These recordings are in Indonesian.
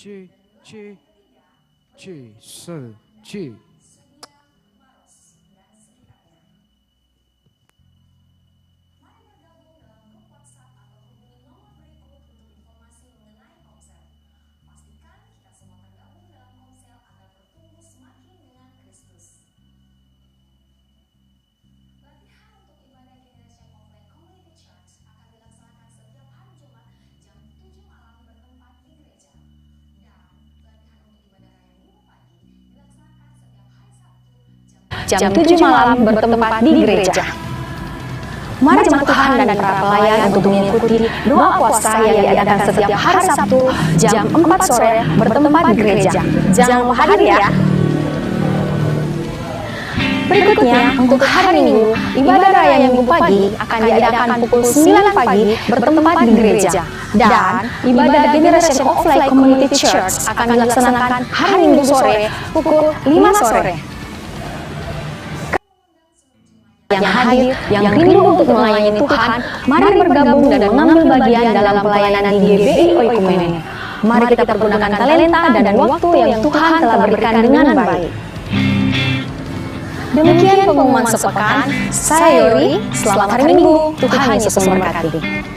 G G G 4 G. Jam 7 malam bertempat di gereja. Mari jemaat Tuhan dan para pelayan untuk mengikuti doa puasa yang diadakan setiap hari Sabtu jam 4 sore bertempat di gereja. Jangan lupa hadir ya. Berikutnya, untuk hari Minggu, ibadah raya Minggu pagi akan diadakan pukul 9 pagi bertempat di gereja. Dan ibadah Generation of Light Community Church akan dilaksanakan hari Minggu sore pukul 5 sore. Yang hadir, yang rindu untuk melayani Tuhan, mari bergabung dan mengambil bagian dalam pelayanan di GBI Oikumene. Mari kita pergunakan talenta dan waktu yang Tuhan telah berikan dengan baik. Demikian pengumuman sepekan. Saya Yori, selamat hari Minggu. Tuhan Yesus memberkati.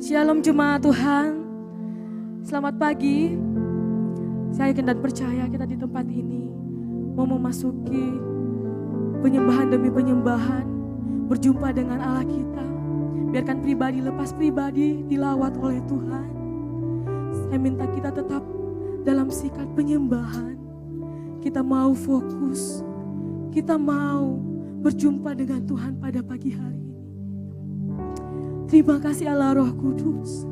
Shalom jemaat Tuhan. Selamat pagi. Saya yakin dan percaya kita di tempat ini mau memasuki penyembahan demi penyembahan, berjumpa dengan Allah kita. Biarkan pribadi lepas pribadi dilawat oleh Tuhan. Saya minta kita tetap dalam sikap penyembahan. Kita mau fokus, kita mau berjumpa dengan Tuhan pada pagi hari ini. Terima kasih Allah Roh Kudus.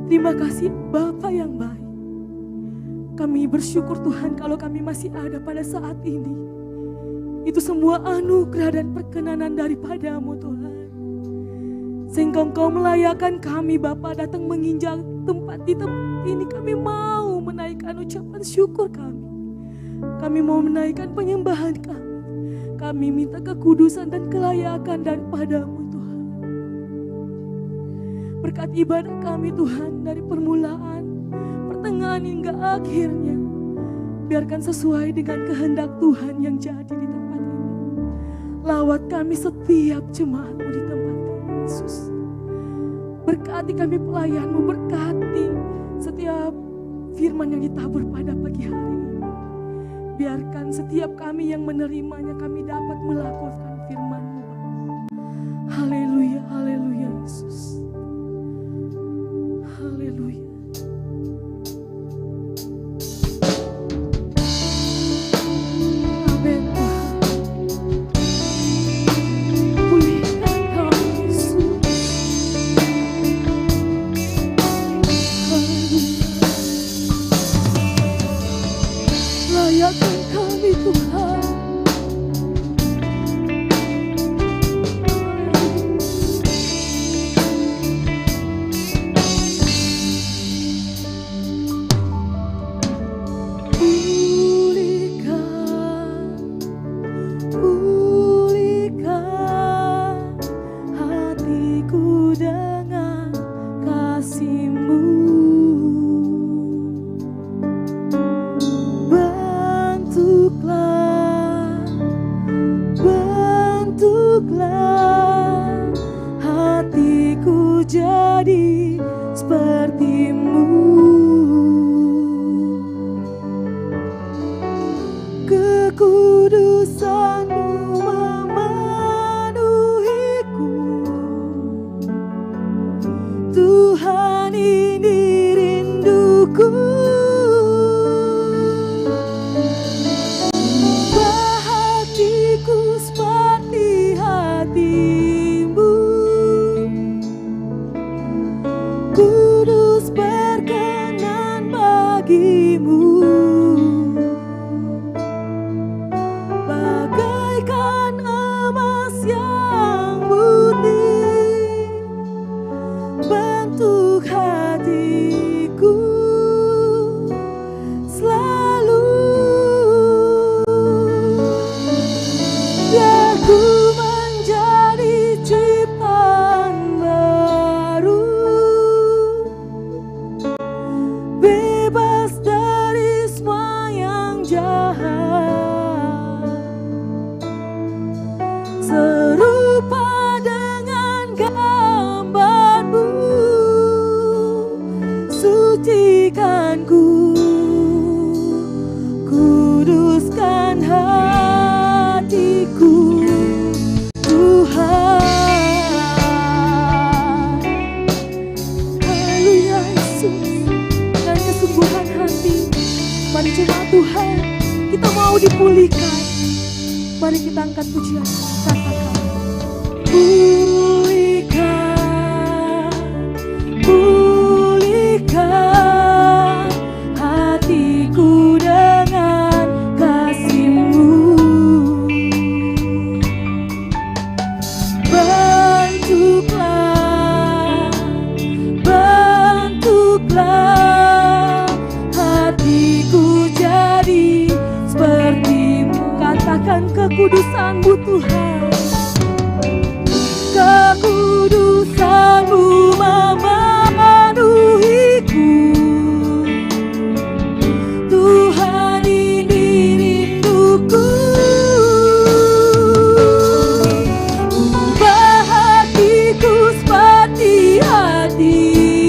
Terima kasih Bapa yang baik. Kami bersyukur Tuhan kalau kami masih ada pada saat ini. Itu semua anugerah dan perkenanan daripada-Mu Tuhan. Sehingga Engkau melayakkan kami Bapa datang menginjak tempat di tempat ini. Kami mau menaikkan ucapan syukur kami. Kami mau menaikkan penyembahan kami. Kami minta kekudusan dan kelayakan daripada-Mu Tuhan. Berkat ibadah kami Tuhan dari permulaan, pertengahan hingga akhirnya. Biarkan sesuai dengan kehendak Tuhan yang jadi di tempat ini. Lawat kami setiap jemaat-Mu di tempat ini Yesus. Berkati kami pelayan-Mu, berkati setiap firman yang ditabur pada pagi hari ini. Biarkan setiap kami yang menerimanya kami dapat melakukan firman-Mu. Haleluya, haleluya Yesus. Haleluya. Amin Tuhan. Pulihkan kami Yesus. Haleluya. Layakkan kami Tuhan. Kekudusan-Mu Tuhan, kekudusan-Mu memenuhiku. Tuhan ini rinduku, ubah hatiku seperti hati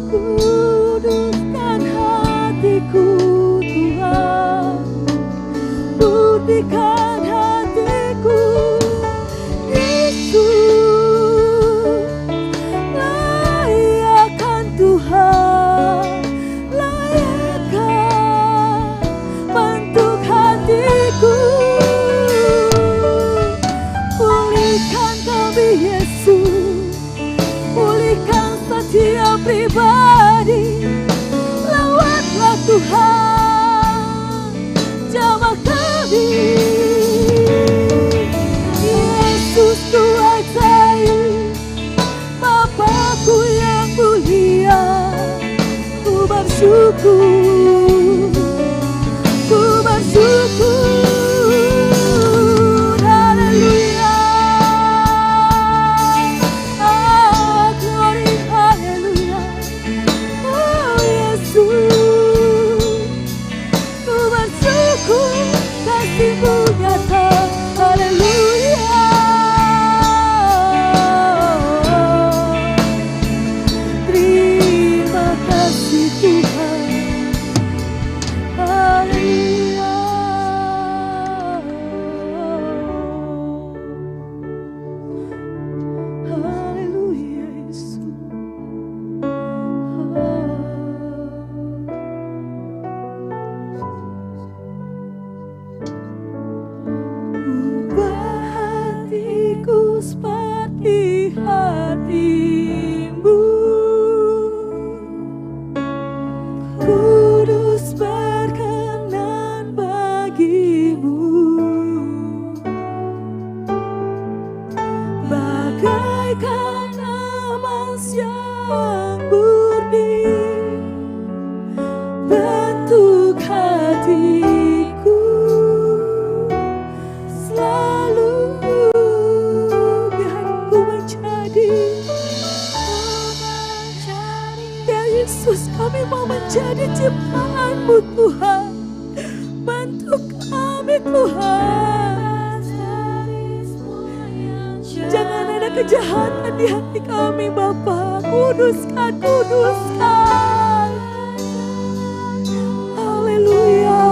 Kuduskan hatiku Tuhan, putihkan hatiku Yesus. Layakkan Tuhan, layakkan bentuk hatiku. Pulihkan kami Yesus, pulihkan setiap pribadi. Lawatlah Tuhan, jamah kami. Yesus kuasai, Bapakku yang mulia, ku bersyukur, ku bersyukur. Haleluya. Ah, glory, haleluya. Oh Yesus, ku bersyukur kasih-Mu nyata. Haleluya. Terima kasih Tuhan. Haleluya. Haleluya Yesus. Ubah hatiku seperti hati-Mu, kudus berkenan bagi-Mu, bagaikan emas yang murni, bentuk hatiku selalu. Biar ku menjadi, ya Yesus, kami mau menjadi ciptaan-Mu Tuhan, bentuk kami Tuhan. Jangan ada kejahatan di hati kami Bapa. Kuduskan, kuduskan. Haleluya.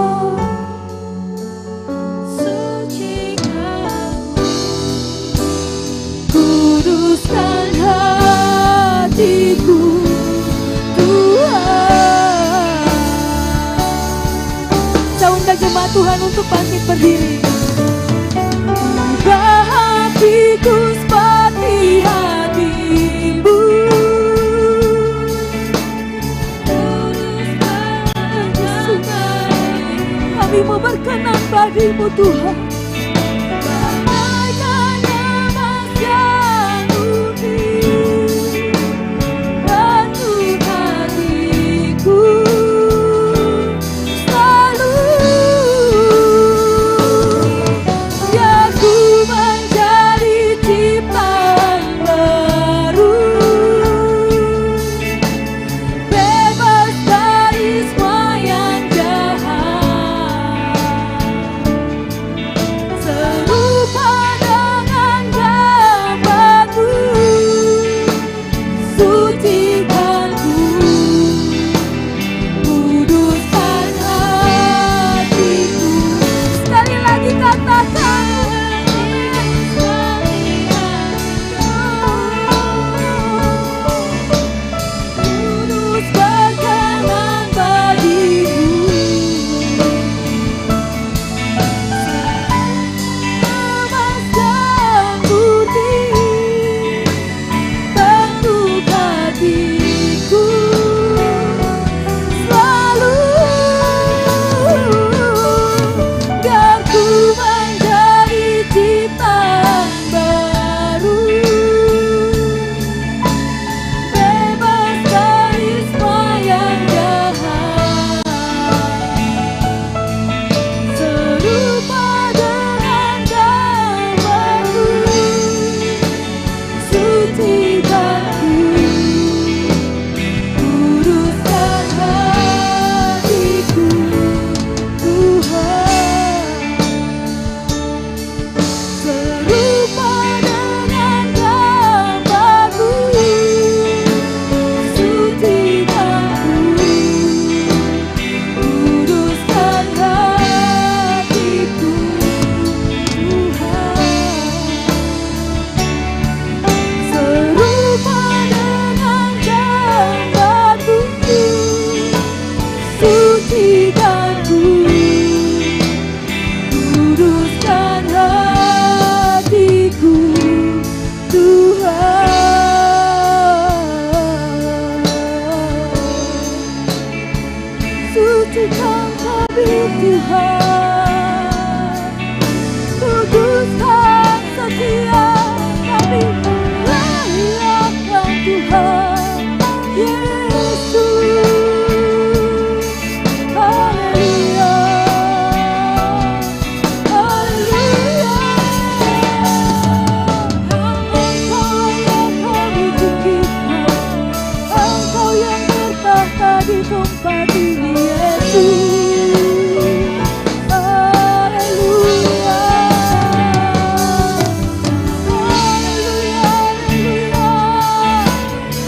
Kuduskan hatiku Tuhan. Saya undang jemaat Tuhan untuk bangkit berdiri. Ubah hatiku seperti hati-Mu, kami mau berkenan padamu Tuhan. Bagaikan emas yang murni, bentuk hatiku selalu. Ya ku menjadi ciptaan baru, bebas dari semua yang jahat. kasihkan kami Tuhan, kudus dan setia kami layakan Tuhan Yesus. Haleluya, haleluya. Engkau yang kami tinggikan, Engkau yang bertahta di tempat ini Yesus. Haleluya, haleluya, haleluya.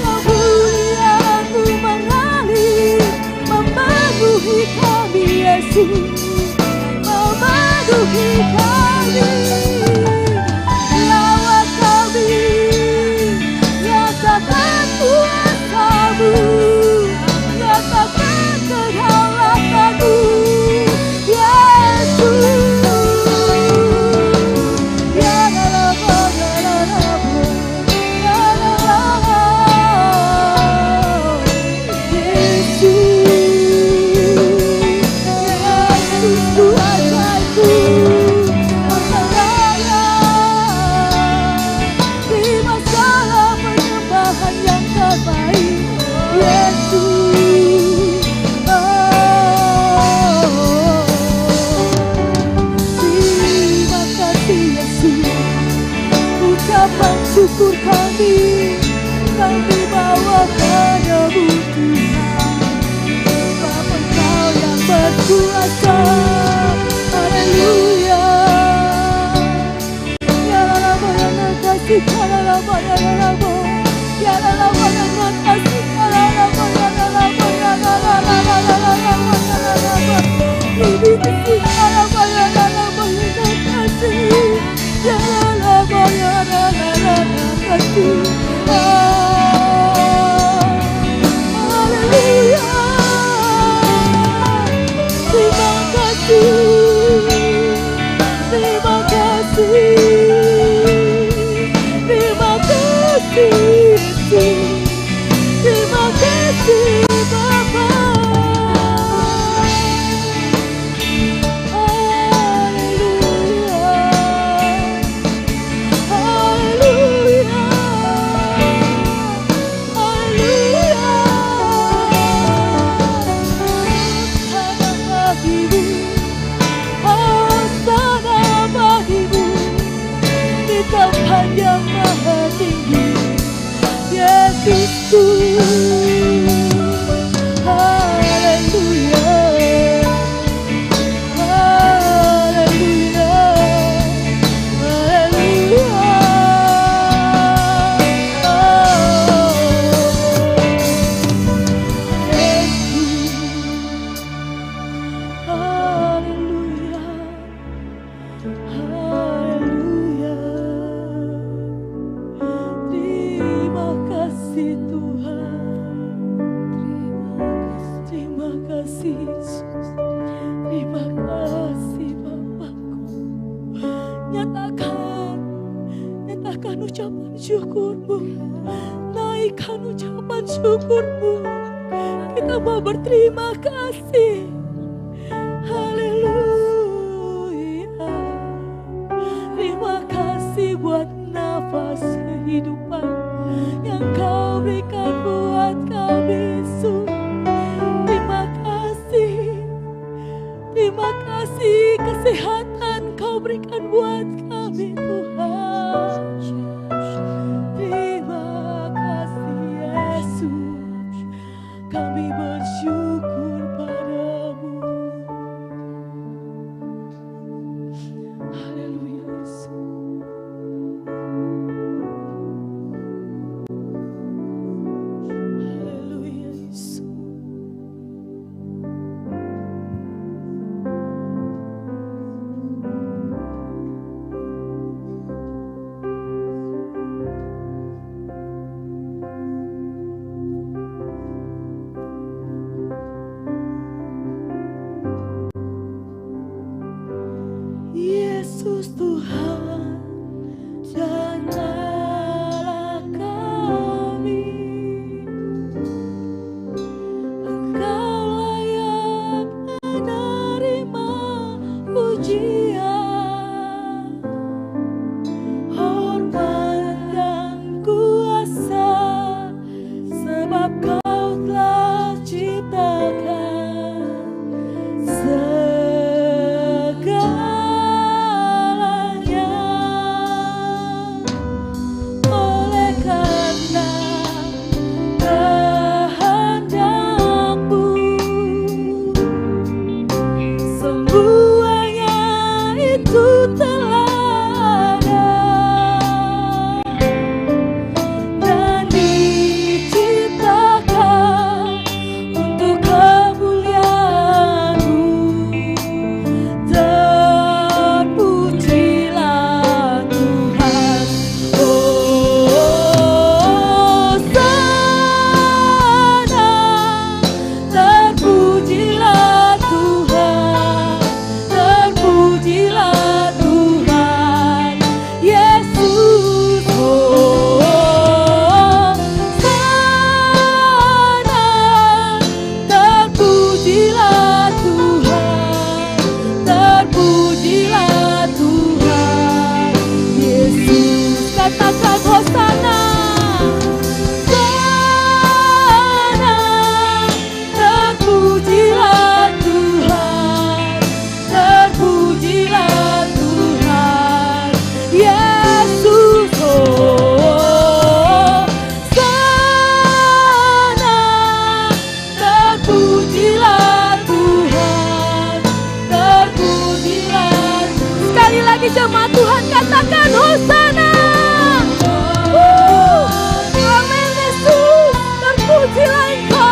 Kemuliaan-Mu mengalir memenuhi kami Yesus, memenuhi kami. Lawat kami, nyatakan kuasa-Mu, nyatakan kedaulatan-Mu Yesus. Ya dalam syukur kami bawa padamu Tuhan, sebab Engkau yang berkuasa. Haleluya. Ya lama yang kasih, ya lama yang lama, ya lama yang kasih, ya lama yang lama, ya lama ini kasih, ya lama yang lama yang kasih, ya lama yang lama kasih. Haleluya. Terima kasih, terima kasih, terima kasih, terima kasih Bapa. Haleluya, haleluya, haleluya. Hosana bagimu, hosana bagimu di tempat yang maha tinggi, Yesusku. Haleluya, haleluya, haleluya. Haleluya, haleluya. Terima kasih Tuhan, terima kasih Yesus, terima kasih Bapakku. Nyatakan ucapan syukur-Mu, naikkan ucapan syukur-Mu. Kita mau berterima kasih. Haleluya. Terima kasih buat nafas kehidupan yang Kau berikan buat kami Yesus. Terima kasih kesehatan Kau berikan buat kami Tuhan. Terima kasih Yesus, kami bersyukur padamu. Haleluya Yesus. Haleluya Yesus. terpujilah Tuhan, terpujilah Tuhan. Yesus, katakan Hosana. Terpujilah Tuhan, terpujilah Tuhan. Yesus, oh, sana. Terpujilah Tuhan, terpujilah. Sekali lagi jemaat Tuhan katakan Hosana. Amin Yesus, terpujilah Engkau.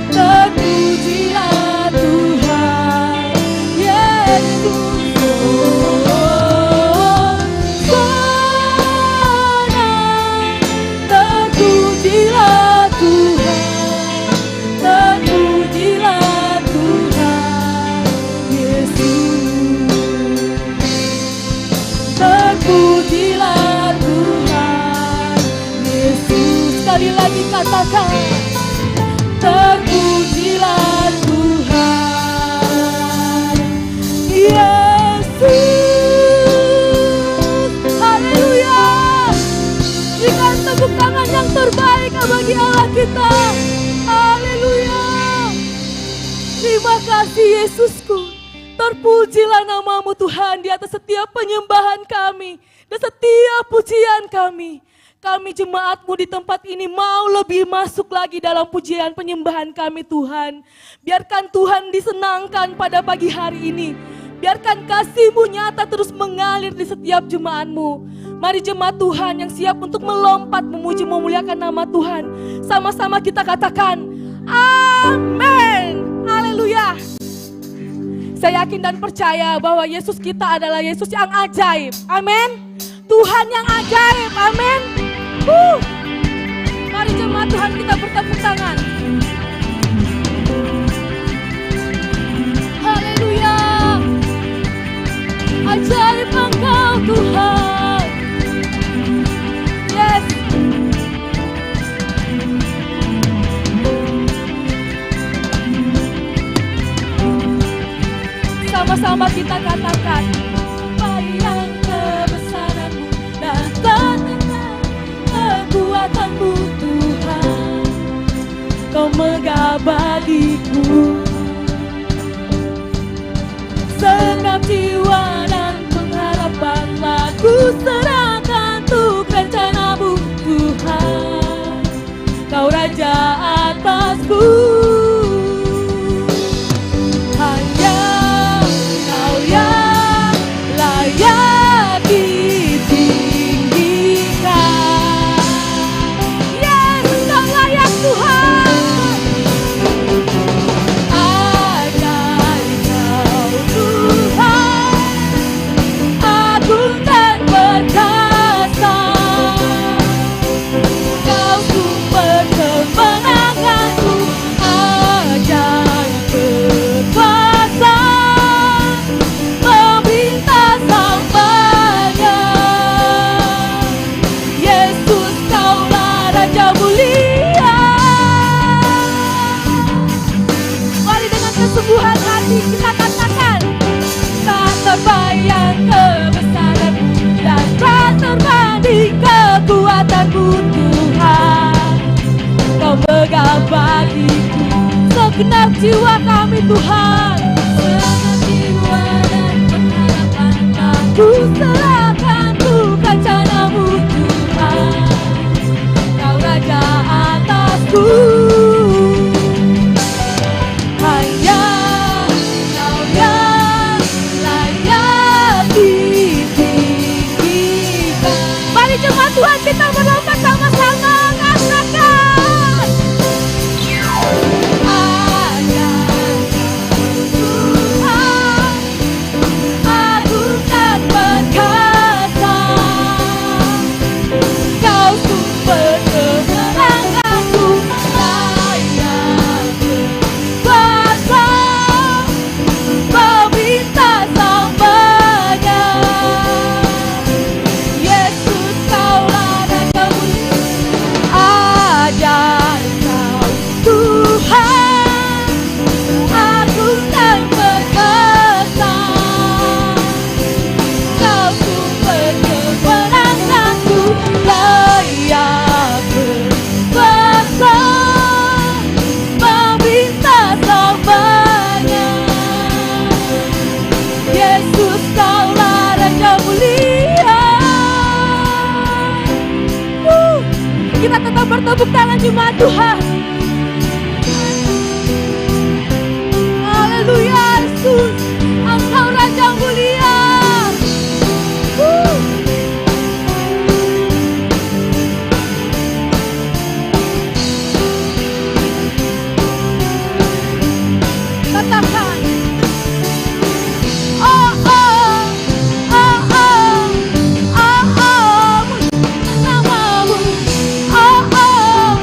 Terpujilah Tuhan, Yesus, oh, sana. Terpujilah Tuhan, terpujilah Tuhan, Yesus. Terpujilah Tuhan, Yesus. Sekali lagi katakan. Terpujilah Tuhan, Yesus. Haleluya. Berikan tepuk tangan yang terbaik bagi Allah kita. Haleluya. Terima kasih Yesusku. Terpujilah namamu Tuhan di atas setiap penyembahan kami dan setiap pujian kami. Kami jemaat-Mu di tempat ini mau lebih masuk lagi dalam pujian penyembahan kami Tuhan. Biarkan Tuhan disenangkan pada pagi hari ini. Biarkan kasih-Mu nyata terus mengalir di setiap jemaat-Mu. Mari jemaat Tuhan yang siap untuk melompat memuji memuliakan nama Tuhan. Sama-sama kita katakan, amin. Haleluya. Saya yakin dan percaya bahwa Yesus kita adalah Yesus yang ajaib. Amin. Tuhan yang ajaib. Amin. Mari jemaat Tuhan kita bertepuk tangan. Haleluya. Ajaib Engkau Tuhan. Yes. Sama-sama kita katakan, bayang kebesaran-Mu dan kekuatan-Mu Tuhan, Kau megah bagiku. Segenap jiwa dan pengharapan ku serahkan untuk rencana-Mu Tuhan, Kau Raja atasku. Hanya Kau yang layak ditinggikan. Yes, Kau layak Tuhan. Ajaib Kau Tuhan, agung dan perkasa. Kau sumber kemenanganku, ajaib berkuasa, memerintah samanya. Yesus, Kaulah Raja mulia. Mari dengan kesungguhan hati kita katakan, tak terbayang kebesaran-Mu dan tak terbanding kekuatan-Mu Tuhan, Kau megah bagiku. Segenap jiwa kami Tuhan, segenap jiwa dan pengharapan ku serahkan untuk rencana-Mu Tuhan, Kau Raja atasku. Hanya Kau yang layak ditinggikan. Mari jemaat Tuhan kita berlomba sama-sama katakan, ajaib Tuhan, agung dan perkasa. Kau sumber kemenanganku, bertepuk tangan jemaat Tuhan. Haleluya Yesus, Engkau Raja mulia. Katakan, oh oh, oh oh, oh oh, namamu, oh oh,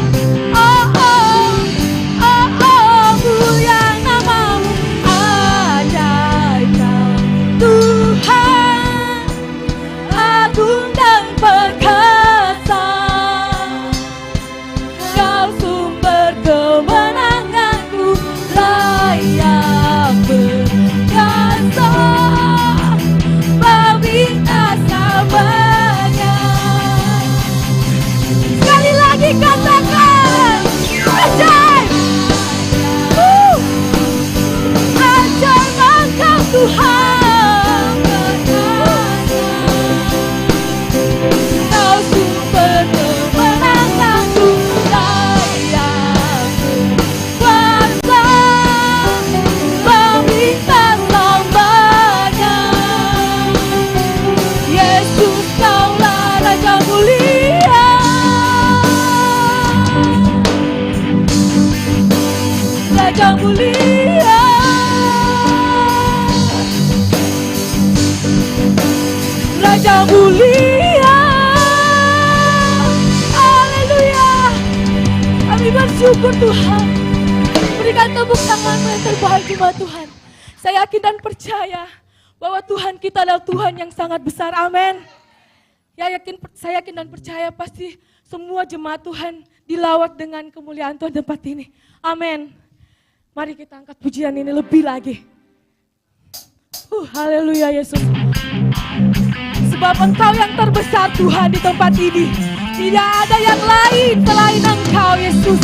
oh oh, oh oh, mulia namamu, ajaib Tuhan, agung dan perkasa, Kau sumber kemenanganku, layak berkuasa, meminta samanya. Sekali lagi katakan, ajaib, ajaib Engkau Tuhan, Kau sumber kemenanganku, layak berkuasa, meminta sambanya. Yesus, Kaulah Raja mulia, Raja mulia, Raja mulia. Haleluya. Kami bersyukur Tuhan. Berikan tepuk tangan yang terbaik jemaat Tuhan. Saya yakin dan percaya bahwa Tuhan kita adalah Tuhan yang sangat besar. Amin. Saya yakin dan percaya pasti semua jemaat Tuhan dilawat dengan kemuliaan Tuhan tempat ini. Amin. Mari kita angkat pujian ini lebih lagi. Haleluya Yesus. Sebab Engkau yang terbesar Tuhan di tempat ini. Tidak ada yang lain selain Engkau Yesus.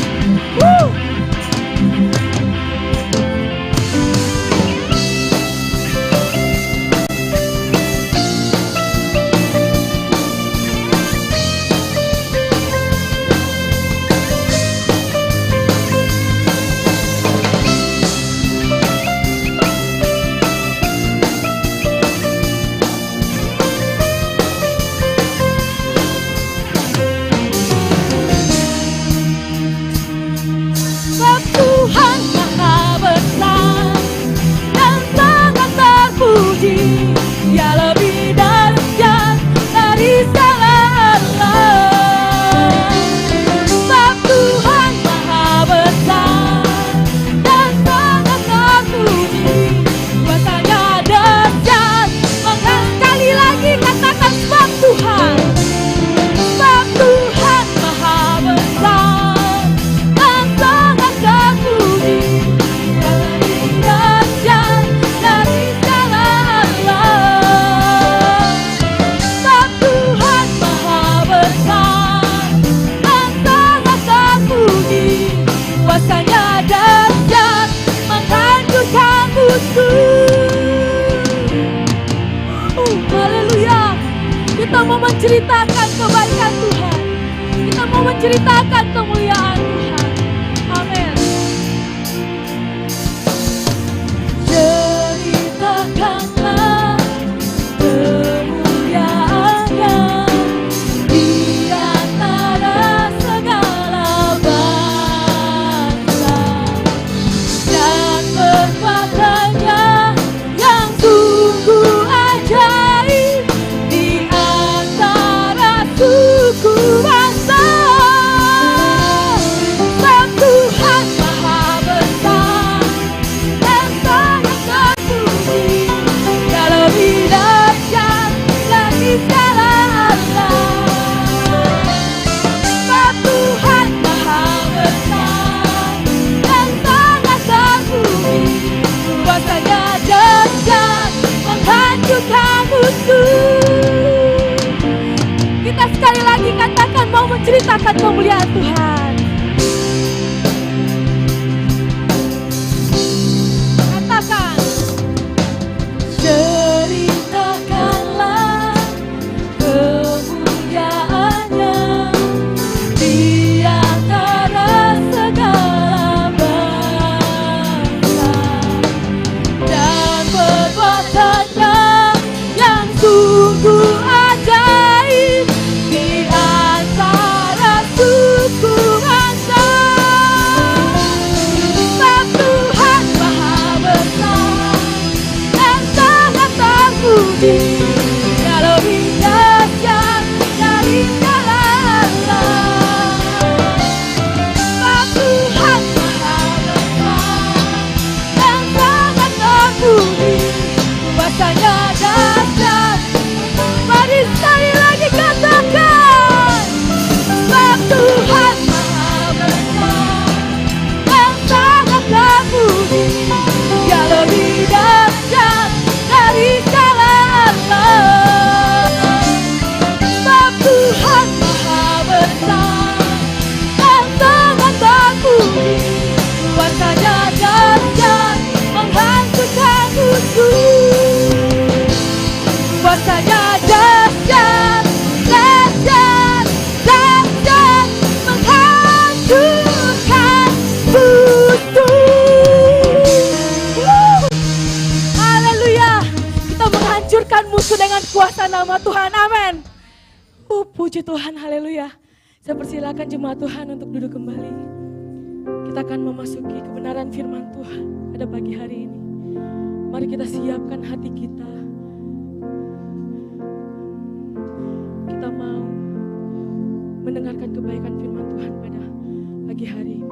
Kita mau menceritakan kebaikan Tuhan. Kita mau menceritakan kemuliaan Tuhan. Amin. Ceritakanlah kemuliaan-Nya di antara segala bangsa, dan kekuatan-Nya yang sungguh ajaib di antara suku bangsa. Sebab Tuhan Maha Besar dan sangat terpuji, Dia lebih dahsyat dari segala Allah. Sebab Tuhan Maha Besar dan sangat terpuji, kuasa-Nya dahsyat menghancurkan musuh. Kita sekali lagi katakan mau menceritakan kemuliaan Tuhan. Katakan, ceritakanlah kemuliaan-Nya di menghancurkan musuh. Haleluya. Kita menghancurkan musuh dengan kuasa nama Tuhan. Amin. Puji Tuhan, haleluya. Saya persilakan jemaat Tuhan untuk duduk kembali. Kita akan memasuki kebenaran firman Tuhan pada pagi hari ini. Mari kita siapkan hati kita. Kita mau mendengarkan kebaikan firman Tuhan pada pagi hari ini.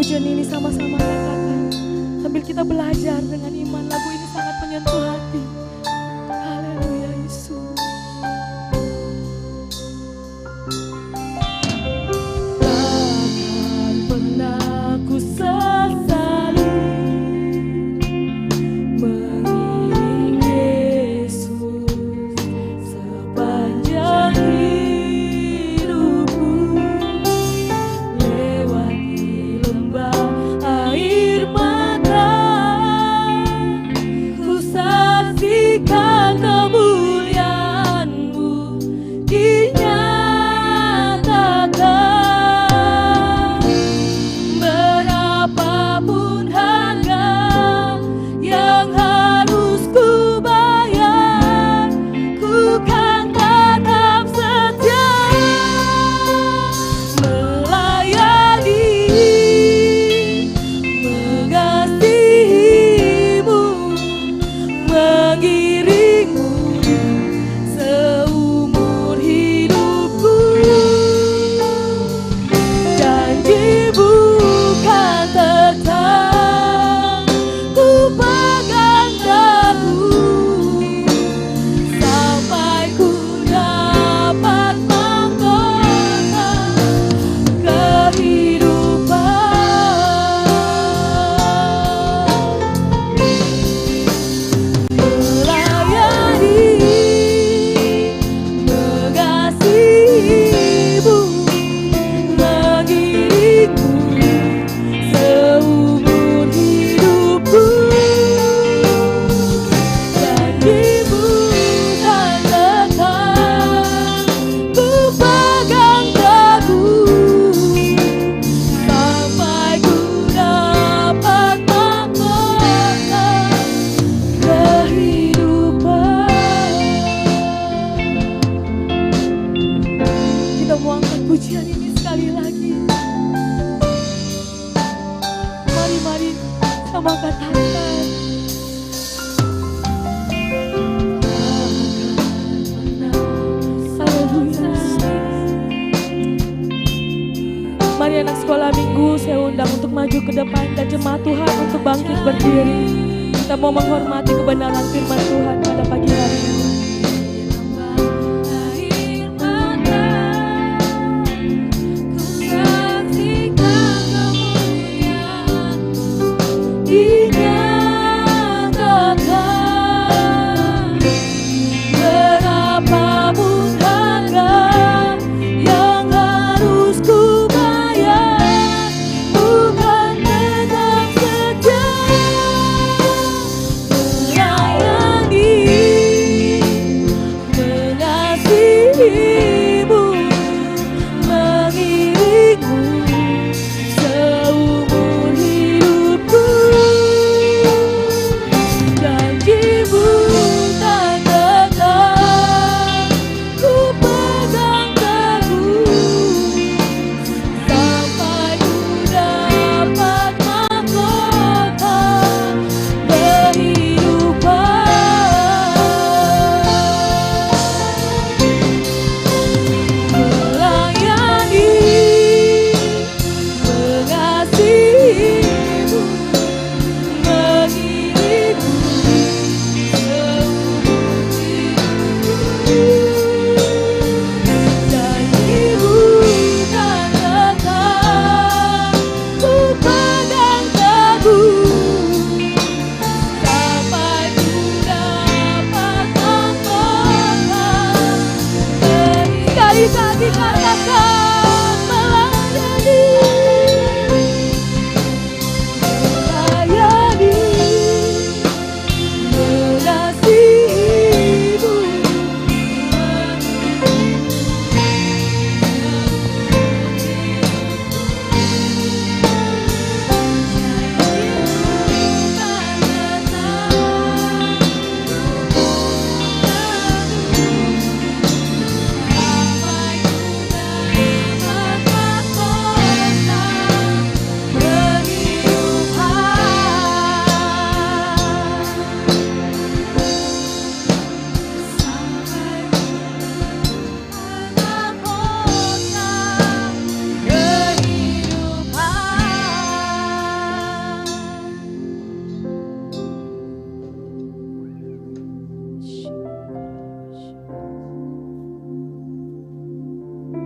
Pujian ini sama-sama katakan sambil kita belajar dengan iman. Lagu ini sangat menyentuh hati. Haleluya Yesus. Takkan pernah ku sesali mengiring Yesus sepanjang hidupku. Air mata ku saksikan kemuliaan-Mu dinyatakan. Berapapun harga yang harus ku bayar, ku kan tetap setia melayani, mengiringmu seumur hidupku. Janji bukan tercak, ku pegang teguh sampai ku dapat mahkota kehidupan. Pujian ini sekali lagi. Mari sama katakan. Haleluya. Mari anak sekolah minggu saya undang untuk maju ke depan dan jemaat Tuhan untuk bangkit berdiri. Kita mau menghormati kebenaran firman Tuhan pada pagi hari ini. Janjimu mengiringku seumur hidupku. Janjimu tak kekal, ku pegang teguh sampai ku dapat mahkota kehidupan. Melayani, mengasihimu, mengirimu seumur hidupku. Janjimu tak kekal, ku pegang teguh sampai ku dapat mahkota. Sekali lagi katakan melayani, melayani, mengasihimu,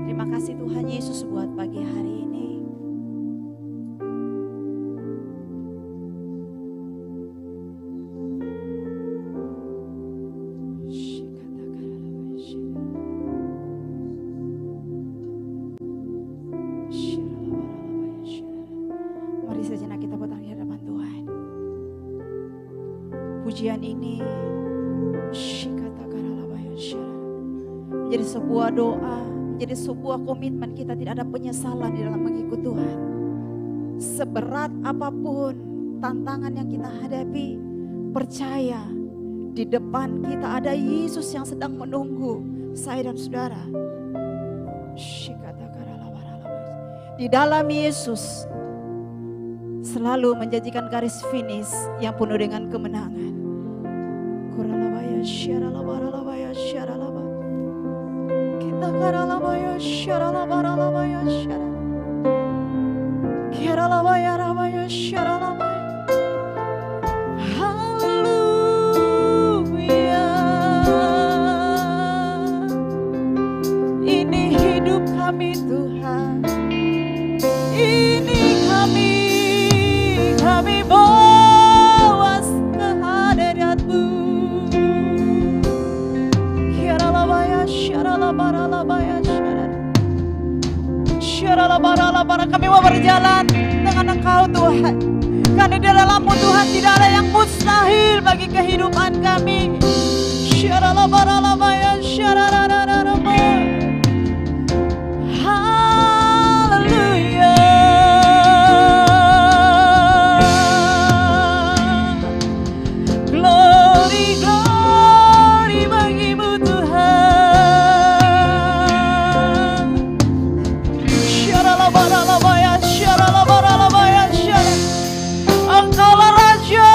Terima kasih Tuhan Yesus buat pagi hari ini. Mari sejenak kita bertanya di hadapan Tuhan. Pujian ini menjadi sebuah doa, menjadi sebuah komitmen kita tidak ada penyesalan di dalam mengikut Tuhan. Seberat apapun tantangan yang kita hadapi, percaya di depan kita ada Yesus yang sedang menunggu saya dan saudara. Di dalam Yesus selalu menjanjikan garis finish yang penuh dengan kemenangan. Kuralabaya syaralabaralabaya syaralaba. Kita karalabaya syaralabaralabaya syaralaba. Kiralabaya rabaya syaralabaya. Haleluya. Ini hidup kami Tuhan. Ini kami bawa ke hadirat-Mu. Kiralabaya syaralabaralabaya syaralabaralabara. Kami mau berjalan dengan Engkau Tuhan. Karena di dalam-Mu Tuhan tidak ada yang mustahil bagi kehidupan kami. Syaralabaralabaya syaralabaralabaya. Haleluya. Glory, glory bagi-Mu Tuhan. Syaralabaralabaya syaralabaralabaya syaralabaralabaya. Engkaulah Raja,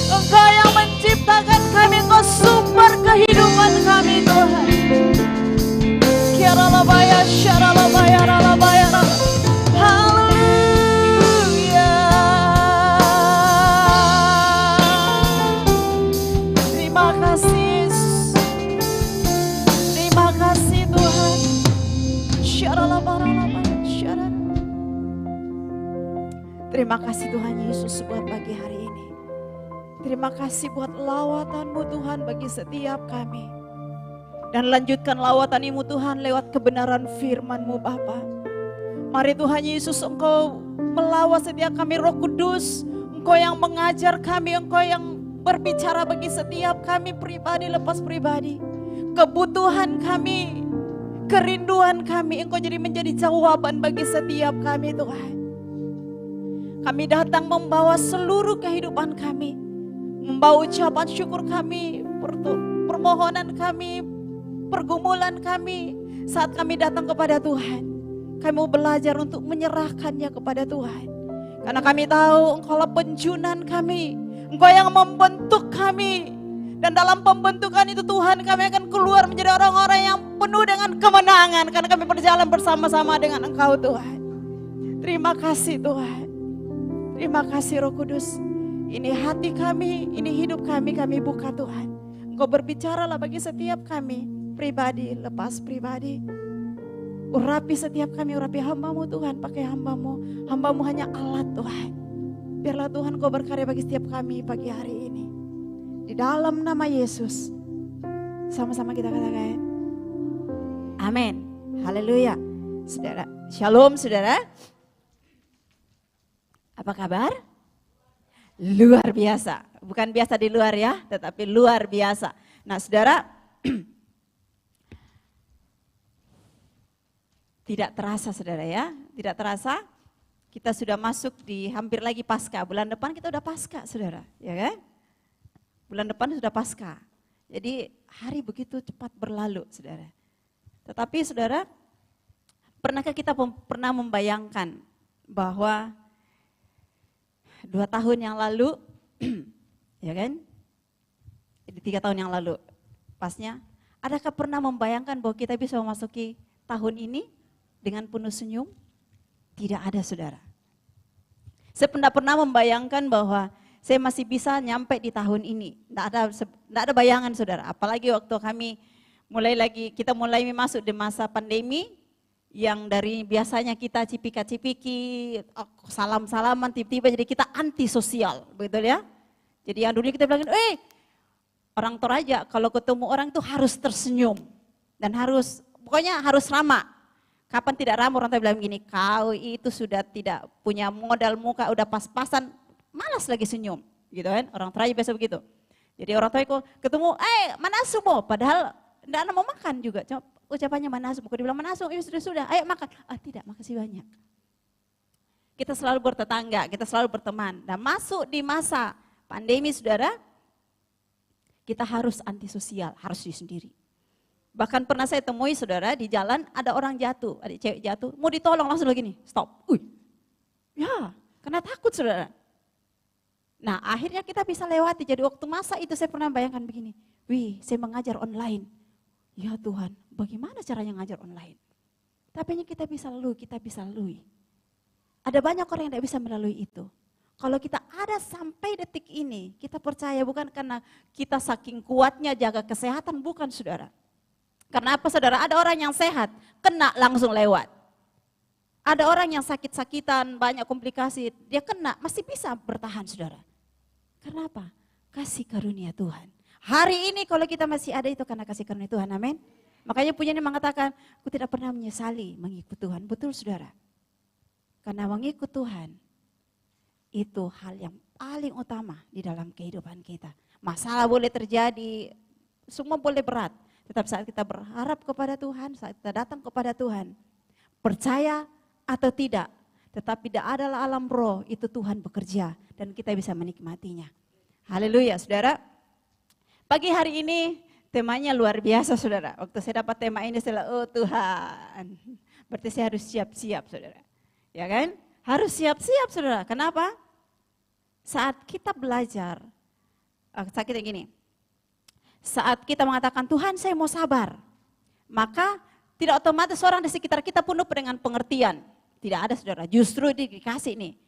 Engkau yang menciptakan kami, Engkau sumber kehidupan kami Tuhan. Kiralabaya syaralabaya ralabaya ralabaya. Haleluya. Terima kasih Yesus, terima kasih Tuhan. Syaralabaralabaya syaralabaya. Terima kasih Tuhan Yesus buat pagi hari ini. Terima kasih buat lawatan-Mu Tuhan bagi setiap kami. Dan lanjutkan lawatan-Mu Tuhan lewat kebenaran firman-Mu Bapa. Mari Tuhan Yesus, Engkau melawat setiap kami, Roh Kudus. Engkau yang mengajar kami, Engkau yang berbicara bagi setiap kami pribadi lepas pribadi. kebutuhan kami, kerinduan kami. Engkau jadi menjadi jawaban bagi setiap kami Tuhan. Kami datang membawa seluruh kehidupan kami, membawa ucapan syukur kami, permohonan kami, pergumulan kami. Saat kami datang kepada Tuhan, kami mau belajar untuk menyerahkannya kepada Tuhan. Karena kami tahu Engkaulah penjunan kami, Engkau yang membentuk kami. Dan dalam pembentukan itu Tuhan, kami akan keluar menjadi orang-orang yang penuh dengan kemenangan. Karena kami berjalan bersama-sama dengan Engkau Tuhan. Terima kasih Tuhan. Terima kasih Roh Kudus. Ini hati kami, ini hidup kami buka Tuhan. Engkau berbicaralah bagi setiap kami, pribadi lepas pribadi. Urapi setiap kami, urapi hamba-Mu Tuhan, pakai hamba-Mu. Hamba-Mu hanya alat Tuhan. Biarlah Tuhan Kau berkarya bagi setiap kami pagi hari ini. Di dalam nama Yesus, sama-sama kita katakan, amin. Haleluya. Saudara, shalom saudara. Apa kabar? Luar biasa. Bukan biasa di luar ya, tetapi luar biasa. Nah saudara, tidak terasa saudara ya, tidak terasa. Kita sudah masuk di hampir lagi Paskah. Bulan depan kita udah Paskah saudara, ya kan? Bulan depan sudah Paskah. Jadi hari begitu cepat berlalu saudara. Tetapi saudara, pernahkah kita pernah membayangkan bahwa 2 tahun yang lalu, ya kan? 3 tahun yang lalu, pasnya, adakah pernah membayangkan bahwa kita bisa memasuki tahun ini dengan penuh senyum? Tidak ada saudara. Saya pernah membayangkan bahwa saya masih bisa nyampe di tahun ini. Tidak ada bayangan saudara. Apalagi waktu kita mulai masuk di masa pandemi, yang dari biasanya kita cipika-cipiki, salam-salaman, tiba-tiba jadi kita antisosial, betul ya? Jadi yang dulu kita bilang, orang Toraja kalau ketemu orang itu harus tersenyum dan pokoknya harus ramah. Kapan tidak ramah orang bilang begini, kau itu sudah tidak punya modal muka, udah pas-pasan, malas lagi senyum, gitu kan? Orang Toraja biasa begitu. Jadi orang Toraja ketemu, manasum, padahal tidak mau makan juga. Ucapannya manasum, kalau dibilang manasum, sudah, ayo makan. Tidak, makasih banyak. Kita selalu bertetangga, kita selalu berteman. Dan masuk di masa pandemi saudara, kita harus antisosial, harus diri sendiri. Bahkan pernah saya temui saudara di jalan ada orang jatuh, ada cewek jatuh, mau ditolong langsung lagi nih, stop. Ya, karena takut saudara. Nah akhirnya kita bisa lewati, jadi waktu masa itu saya pernah bayangkan begini, saya mengajar online. Ya Tuhan, bagaimana caranya ngajar online? Tapi kita bisa lalui. Ada banyak orang yang tidak bisa melalui itu. Kalau kita ada sampai detik ini, kita percaya bukan karena kita saking kuatnya jaga kesehatan, bukan saudara. Karena apa saudara? Ada orang yang sehat, kena langsung lewat. Ada orang yang sakit-sakitan, banyak komplikasi, dia kena, masih bisa bertahan saudara. Karena apa? Kasih karunia Tuhan. Hari ini kalau kita masih ada itu karena kasih karunia Tuhan, amin. Makanya punyanya mengatakan, aku tidak pernah menyesali mengikut Tuhan. Betul saudara. Karena mengikut Tuhan, itu hal yang paling utama di dalam kehidupan kita. Masalah boleh terjadi, semua boleh berat. Tetapi saat kita berharap kepada Tuhan, saat kita datang kepada Tuhan, percaya atau tidak, tetapi tidak adalah alam roh, itu Tuhan bekerja dan kita bisa menikmatinya. Haleluya saudara. Pagi hari ini temanya luar biasa saudara. Waktu saya dapat tema ini saya oh Tuhan, berarti saya harus siap-siap saudara. Ya kan? Harus siap-siap saudara. Kenapa? Saat kita belajar, saat kita gini, saat kita mengatakan Tuhan saya mau sabar, maka tidak otomatis orang di sekitar kita penuh dengan pengertian. Tidak ada saudara, justru dikasih nih,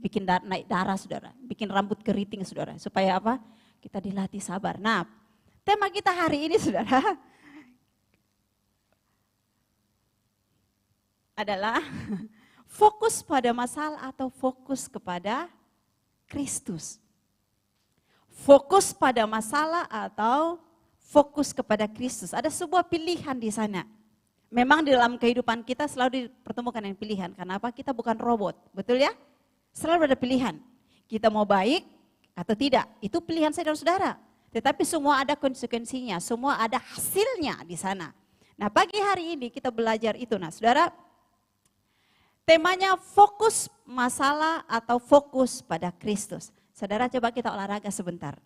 bikin naik darah saudara, bikin rambut keriting saudara. Supaya apa? Kita dilatih sabar. Nah, tema kita hari ini saudara, adalah fokus pada masalah atau fokus kepada Kristus. Fokus pada masalah atau fokus kepada Kristus. Ada sebuah pilihan di sana. Memang di dalam kehidupan kita selalu dipertemukan dengan pilihan. Karena apa? Kita bukan robot, betul ya? Selalu ada pilihan. Kita mau baik atau tidak, itu pilihan saya dan saudara. Tetapi semua ada konsekuensinya, semua ada hasilnya di sana. Nah, pagi hari ini kita belajar itu. Nah, saudara, temanya fokus masalah atau fokus pada Kristus. Saudara, coba kita olahraga sebentar.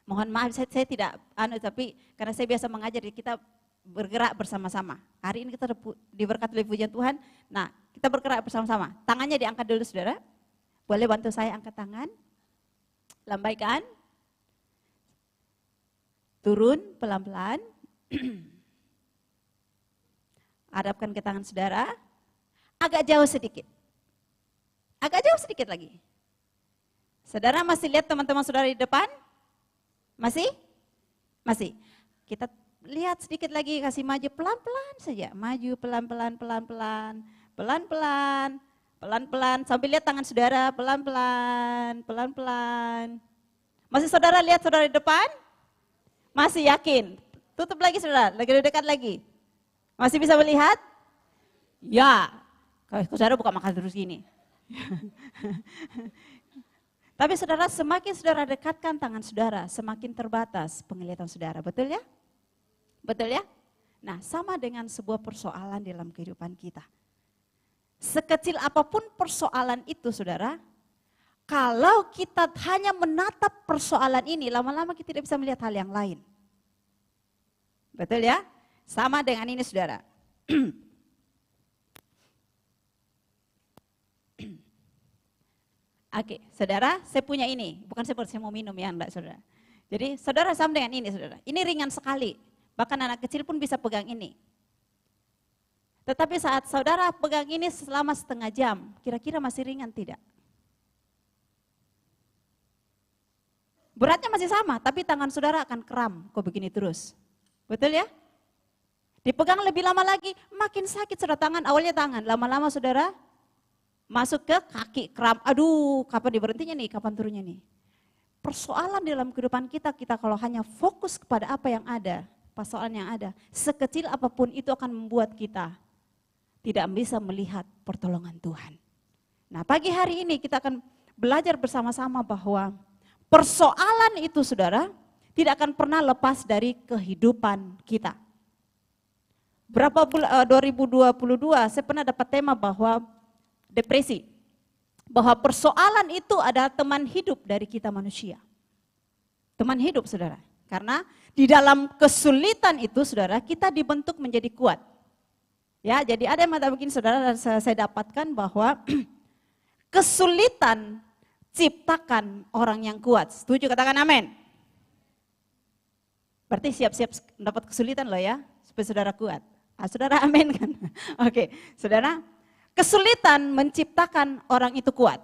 Mohon maaf, saya tidak, tapi karena saya biasa mengajar, kita bergerak bersama-sama. Hari ini kita diberkati oleh pujian Tuhan. Nah, kita bergerak bersama-sama. Tangannya diangkat dulu, saudara. Boleh bantu saya angkat tangan? Lambaikan. Turun pelan-pelan. Hadapkan ke tangan saudara. Agak jauh sedikit. Agak jauh sedikit lagi. Saudara masih lihat teman-teman saudara di depan? Masih? Masih. Kita lihat sedikit lagi, kasih maju pelan-pelan saja. Maju pelan-pelan, pelan-pelan, pelan-pelan, pelan-pelan. Sambil lihat tangan saudara, pelan-pelan, pelan-pelan. Masih saudara lihat saudara di depan? Masih yakin? Tutup lagi saudara, lagi dekat lagi. Masih bisa melihat? Ya. Kalau saudara buka makan terus gini. Tapi saudara, semakin saudara dekatkan tangan saudara, semakin terbatas penglihatan saudara. Betul ya? Betul ya? Nah, sama dengan sebuah persoalan dalam kehidupan kita. Sekecil apapun persoalan itu saudara, kalau kita hanya menatap persoalan ini, lama-lama kita tidak bisa melihat hal yang lain. Betul ya? Sama dengan ini saudara. Oke, saudara, saya punya ini. Bukan seperti saya mau minum ya, enggak saudara. Jadi saudara sama dengan ini saudara. Ini ringan sekali. Bahkan anak kecil pun bisa pegang ini. Tetapi saat saudara pegang ini selama setengah jam, kira-kira masih ringan tidak? Beratnya masih sama, tapi tangan saudara akan kram kok begini terus. Betul ya? Dipegang lebih lama lagi, makin sakit saudara tangan. Awalnya tangan, lama-lama saudara masuk ke kaki, kram. Aduh, kapan diberhentinya nih, kapan turunnya nih. Persoalan dalam kehidupan kita kalau hanya fokus kepada apa yang ada, persoalan yang ada, sekecil apapun itu akan membuat kita tidak bisa melihat pertolongan Tuhan. Nah, pagi hari ini kita akan belajar bersama-sama bahwa persoalan itu saudara tidak akan pernah lepas dari kehidupan kita. 2022 saya pernah dapat tema bahwa depresi. Bahwa persoalan itu adalah teman hidup dari kita manusia. Teman hidup saudara. Karena di dalam kesulitan itu saudara kita dibentuk menjadi kuat. Ya, jadi ada yang mungkin saudara saya dapatkan bahwa kesulitan ciptakan orang yang kuat. Setuju, katakan amin. Berarti siap-siap mendapat kesulitan loh ya, supaya saudara kuat. Saudara amin kan? Oke, saudara, kesulitan menciptakan orang itu kuat.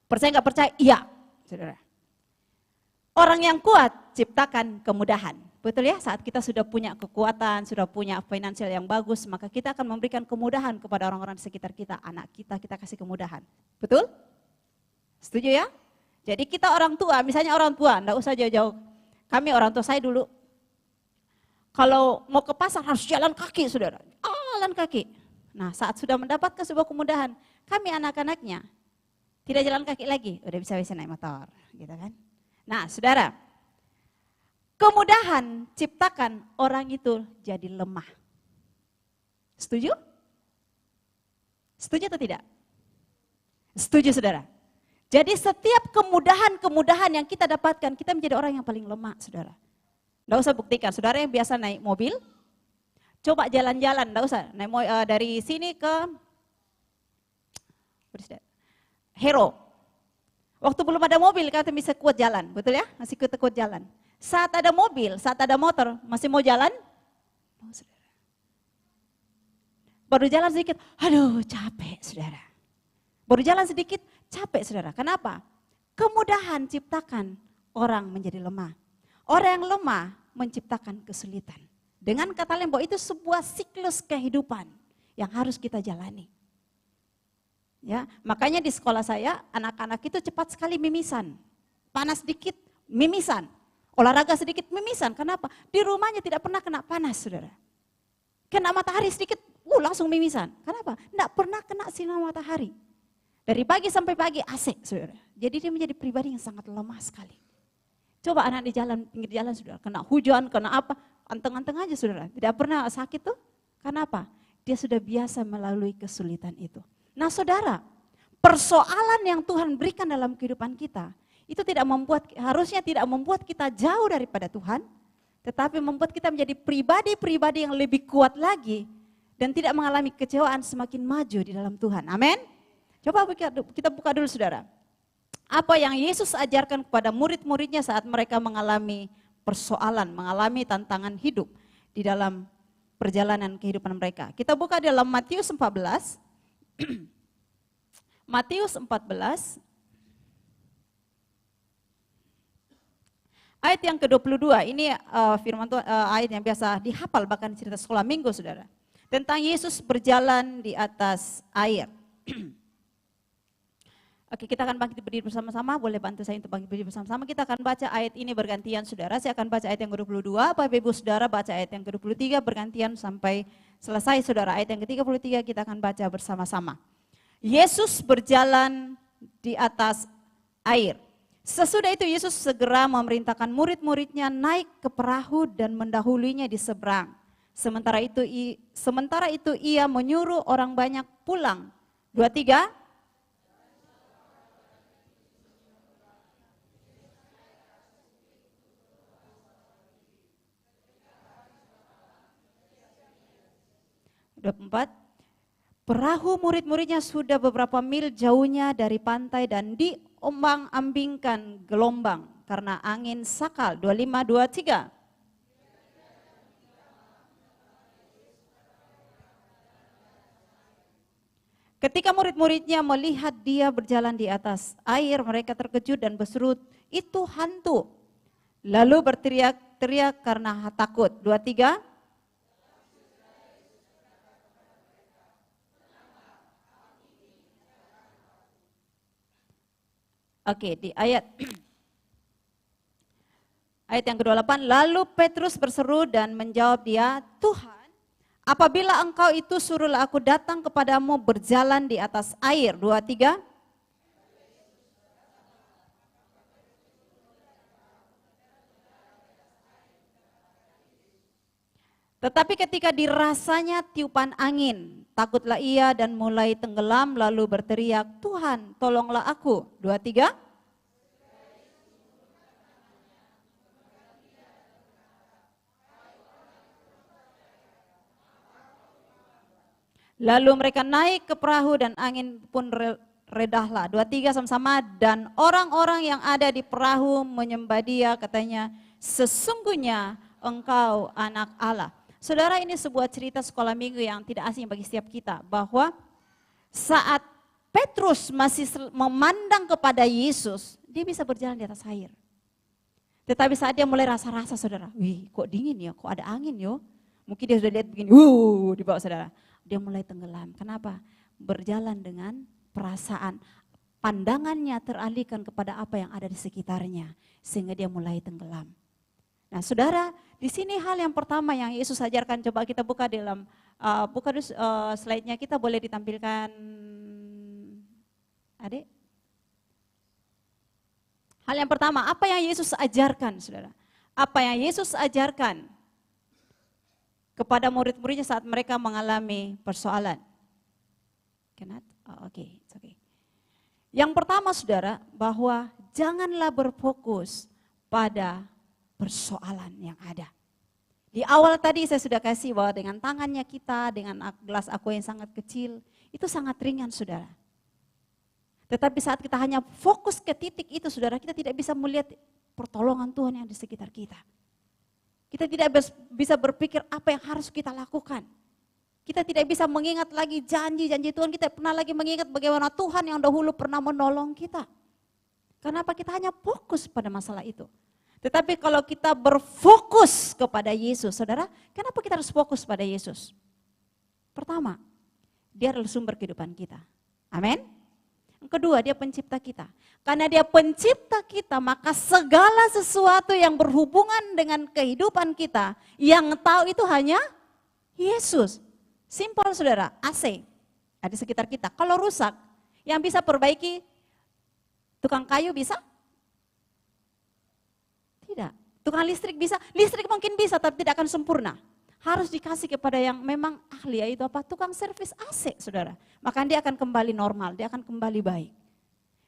Percaya nggak percaya? Iya, saudara. Orang yang kuat ciptakan kemudahan. Betul ya, saat kita sudah punya kekuatan, sudah punya finansial yang bagus, maka kita akan memberikan kemudahan kepada orang-orang di sekitar kita, anak kita kasih kemudahan. Betul? Setuju ya? Jadi kita orang tua, misalnya orang tua, enggak usah jauh-jauh. Kami orang tua saya dulu, kalau mau ke pasar harus jalan kaki saudara, jalan kaki. Nah saat sudah mendapatkan sebuah kemudahan, kami anak-anaknya tidak jalan kaki lagi, udah bisa naik motor, gitu kan. Nah saudara, kemudahan ciptakan orang itu jadi lemah. Setuju? Setuju atau tidak? Setuju saudara. Jadi setiap kemudahan-kemudahan yang kita dapatkan, kita menjadi orang yang paling lemah saudara. Nggak usah buktikan, saudara yang biasa naik mobil, coba jalan-jalan, nggak usah naik dari sini ke Hero. Waktu belum ada mobil, kita bisa kuat jalan, betul ya? Masih kuat jalan. Saat ada mobil, saat ada motor, masih mau jalan? Baru jalan sedikit, aduh capek saudara. Baru jalan sedikit, capek saudara. Kenapa? Kemudahan ciptakan orang menjadi lemah. Orang yang lemah menciptakan kesulitan. Dengan kata lain bahwa itu sebuah siklus kehidupan yang harus kita jalani. Ya, makanya di sekolah saya anak-anak itu cepat sekali mimisan. Panas sedikit, mimisan. Olahraga sedikit, mimisan. Kenapa? Di rumahnya tidak pernah kena panas, saudara. Kena matahari sedikit, langsung mimisan. Kenapa? Tidak pernah kena sinar matahari. Dari pagi sampai pagi AC, saudara. Jadi dia menjadi pribadi yang sangat lemah sekali. Coba anak di jalan, pinggir jalan saudara, kena hujan, kena apa, anteng-anteng aja saudara. Tidak pernah sakit tuh, karena apa? Dia sudah biasa melalui kesulitan itu. Nah saudara, persoalan yang Tuhan berikan dalam kehidupan kita, itu harusnya tidak membuat kita jauh daripada Tuhan, tetapi membuat kita menjadi pribadi-pribadi yang lebih kuat lagi, dan tidak mengalami kecewaan, semakin maju di dalam Tuhan. Amin. Coba kita buka dulu saudara. Apa yang Yesus ajarkan kepada murid-muridnya saat mereka mengalami persoalan, mengalami tantangan hidup di dalam perjalanan kehidupan mereka. Kita buka dalam Matius 14. Matius 14. Ayat yang ke-22, ini firman Tuhan, ayat yang biasa dihafal bahkan cerita sekolah minggu saudara. Tentang Yesus berjalan di atas air. Oke, kita akan bangkit berdiri bersama-sama, boleh bantu saya untuk bangkit berdiri bersama-sama. Kita akan baca ayat ini bergantian saudara, saya akan baca ayat yang ke-22, Bapak Ibu Saudara baca ayat yang ke-23 bergantian sampai selesai saudara. Ayat yang ke-33 kita akan baca bersama-sama. Yesus berjalan di atas air. Sesudah itu Yesus segera memerintahkan murid-muridnya naik ke perahu dan mendahulunya di seberang. Sementara itu ia menyuruh orang banyak pulang. 23. Perahu murid-muridnya sudah beberapa mil jauhnya dari pantai dan diombang-ambingkan gelombang karena angin sakal. 25, 23. Ketika murid-muridnya melihat dia berjalan di atas air, mereka terkejut dan berseru, "Itu hantu." Lalu berteriak-teriak karena takut. 23. Oke, di ayat yang ke-28, lalu Petrus berseru dan menjawab dia, "Tuhan, apabila engkau itu suruhlah aku datang kepadamu berjalan di atas air." 23. Tetapi ketika dirasanya tiupan angin, takutlah ia dan mulai tenggelam lalu berteriak, "Tuhan, tolonglah aku." 23. Lalu mereka naik ke perahu dan angin pun redahlah. 23 sama-sama, dan orang-orang yang ada di perahu menyembah dia, katanya, "Sesungguhnya engkau anak Allah." Saudara, ini sebuah cerita sekolah minggu yang tidak asing bagi setiap kita, bahwa saat Petrus masih memandang kepada Yesus, dia bisa berjalan di atas air. Tetapi saat dia mulai rasa-rasa saudara, wih kok dingin ya, kok ada angin yo. Mungkin dia sudah lihat begini, di bawah saudara. Dia mulai tenggelam. Kenapa? Berjalan dengan perasaan. Pandangannya teralihkan kepada apa yang ada di sekitarnya. Sehingga dia mulai tenggelam. Nah saudara, di sini hal yang pertama yang Yesus ajarkan, coba kita buka dalam, buka slide-nya, kita boleh ditampilkan, adik. Hal yang pertama, apa yang Yesus ajarkan saudara? Apa yang Yesus ajarkan kepada murid-muridnya saat mereka mengalami persoalan? Cannot? Oke. Yang pertama saudara, bahwa janganlah berfokus pada persoalan yang ada. Di awal tadi saya sudah kasih bahwa dengan tangannya kita, dengan gelas aqua yang sangat kecil, itu sangat ringan saudara. Tetapi saat kita hanya fokus ke titik itu saudara, kita tidak bisa melihat pertolongan Tuhan yang di sekitar kita. Kita tidak bisa berpikir apa yang harus kita lakukan. Kita tidak bisa mengingat lagi janji-janji Tuhan, kita pernah lagi mengingat bagaimana Tuhan yang dahulu pernah menolong kita. Kenapa kita hanya fokus pada masalah itu? Tetapi kalau kita berfokus kepada Yesus, saudara, kenapa kita harus fokus pada Yesus? Pertama, dia adalah sumber kehidupan kita. Amin. Yang kedua, dia pencipta kita. Karena dia pencipta kita, maka segala sesuatu yang berhubungan dengan kehidupan kita, yang tahu itu hanya Yesus. Simpel saudara, AC ada di sekitar kita. Kalau rusak, yang bisa perbaiki tukang kayu bisa? Tidak. Tukang listrik bisa, listrik mungkin bisa tapi tidak akan sempurna. Harus dikasih kepada yang memang ahli, yaitu apa? Tukang servis AC, saudara. Maka dia akan kembali normal, dia akan kembali baik.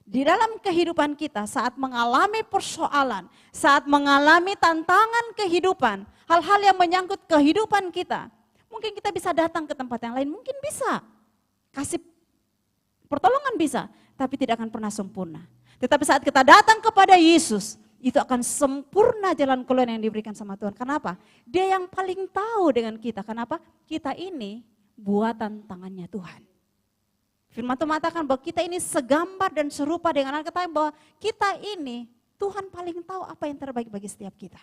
Di dalam kehidupan kita saat mengalami persoalan, saat mengalami tantangan kehidupan, hal-hal yang menyangkut kehidupan kita, mungkin kita bisa datang ke tempat yang lain, mungkin bisa. Kasih pertolongan bisa, tapi tidak akan pernah sempurna. Tetapi saat kita datang kepada Yesus, itu akan sempurna jalan keluar yang diberikan sama Tuhan. Kenapa? Dia yang paling tahu dengan kita. Kenapa? Kita ini buatan tangannya Tuhan. Firman Tuhan mengatakan bahwa kita ini segambar dan serupa dengan anak kita, bahwa kita ini Tuhan paling tahu apa yang terbaik bagi setiap kita.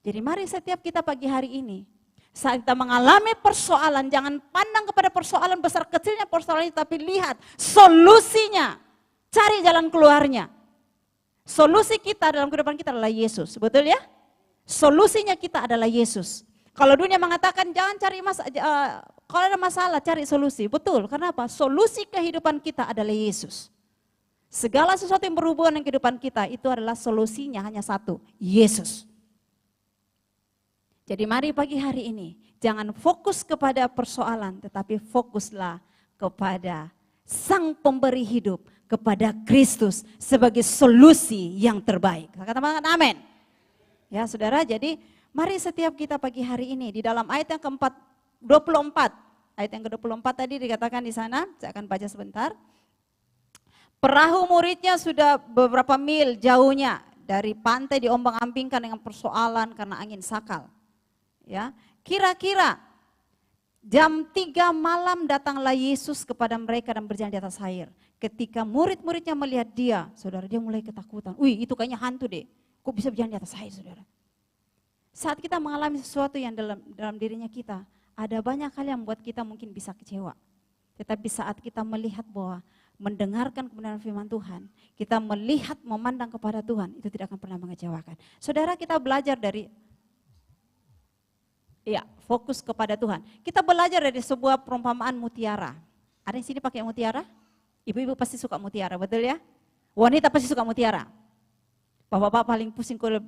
Jadi mari setiap kita pagi hari ini, saat kita mengalami persoalan, jangan pandang kepada persoalan besar kecilnya persoalan itu, tapi lihat solusinya. Cari jalan keluarnya. Solusi kita dalam kehidupan kita adalah Yesus, betul ya? Solusinya kita adalah Yesus. Kalau dunia mengatakan jangan cari kalau ada masalah cari solusi, betul. Kenapa? Solusi kehidupan kita adalah Yesus. Segala sesuatu yang berhubungan dengan kehidupan kita itu adalah solusinya hanya satu, Yesus. Jadi mari pagi hari ini jangan fokus kepada persoalan, tetapi fokuslah kepada Sang Pemberi hidup, kepada Kristus sebagai solusi yang terbaik. Katakan amin. Ya saudara, jadi mari setiap kita pagi hari ini di dalam ayat yang ke-24, ayat yang ke-24 tadi dikatakan di sana, saya akan baca sebentar. Perahu muridnya sudah beberapa mil jauhnya dari pantai diombang-ambingkan dengan persoalan karena angin sakal. Ya, kira-kira jam 3 malam datanglah Yesus kepada mereka dan berjalan di atas air. Ketika murid-muridnya melihat dia, saudara, dia mulai ketakutan. Wih, itu kayaknya hantu deh. Kok bisa berjalan di atas air, saudara? Saat kita mengalami sesuatu yang dalam dirinya kita, ada banyak hal yang membuat kita mungkin bisa kecewa. Tetapi saat kita melihat bahwa mendengarkan kebenaran firman Tuhan, kita melihat, memandang kepada Tuhan, itu tidak akan pernah mengecewakan. Saudara, kita belajar dari fokus kepada Tuhan. Kita belajar dari sebuah perumpamaan mutiara. Ada yang sini pakai mutiara? Ibu-ibu pasti suka mutiara, betul ya? Wanita pasti suka mutiara. Bapak-bapak paling pusing kalau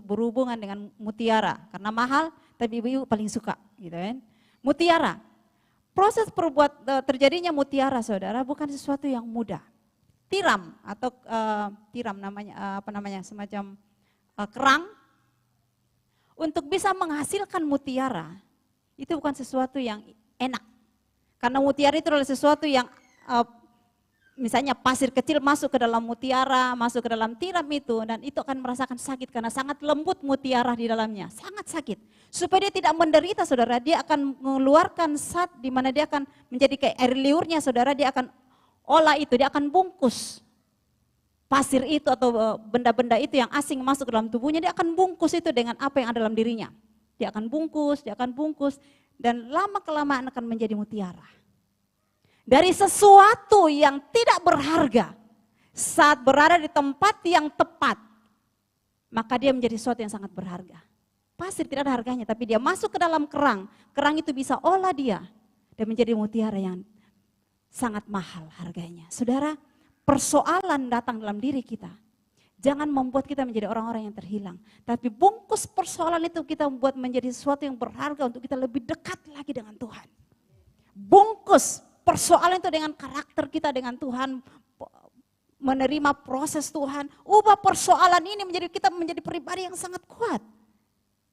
berhubungan dengan mutiara karena mahal, tapi ibu-ibu paling suka, gitu kan? Mutiara. Proses terjadinya mutiara, saudara, bukan sesuatu yang mudah. Tiram atau tiram namanya, semacam kerang. Untuk bisa menghasilkan mutiara, itu bukan sesuatu yang enak. Karena mutiara itu adalah sesuatu yang, misalnya pasir kecil masuk ke dalam mutiara, masuk ke dalam tiram itu, dan itu akan merasakan sakit karena sangat lembut mutiara di dalamnya, sangat sakit. Supaya dia tidak menderita, saudara, dia akan mengeluarkan zat di mana dia akan menjadi kayak air liurnya, saudara, dia akan olah itu, dia akan bungkus pasir itu atau benda-benda itu yang asing masuk ke dalam tubuhnya, dia akan bungkus itu dengan apa yang ada dalam dirinya. Dia akan bungkus, dan lama-kelamaan akan menjadi mutiara. Dari sesuatu yang tidak berharga, saat berada di tempat yang tepat, maka dia menjadi sesuatu yang sangat berharga. Pasir tidak ada harganya, tapi dia masuk ke dalam kerang itu bisa olah dia, dan menjadi mutiara yang sangat mahal harganya. Saudara, persoalan datang dalam diri kita, jangan membuat kita menjadi orang-orang yang terhilang. Tapi bungkus persoalan itu kita membuat menjadi sesuatu yang berharga untuk kita lebih dekat lagi dengan Tuhan. Bungkus persoalan itu dengan karakter kita dengan Tuhan, menerima proses Tuhan, ubah persoalan ini kita menjadi pribadi yang sangat kuat.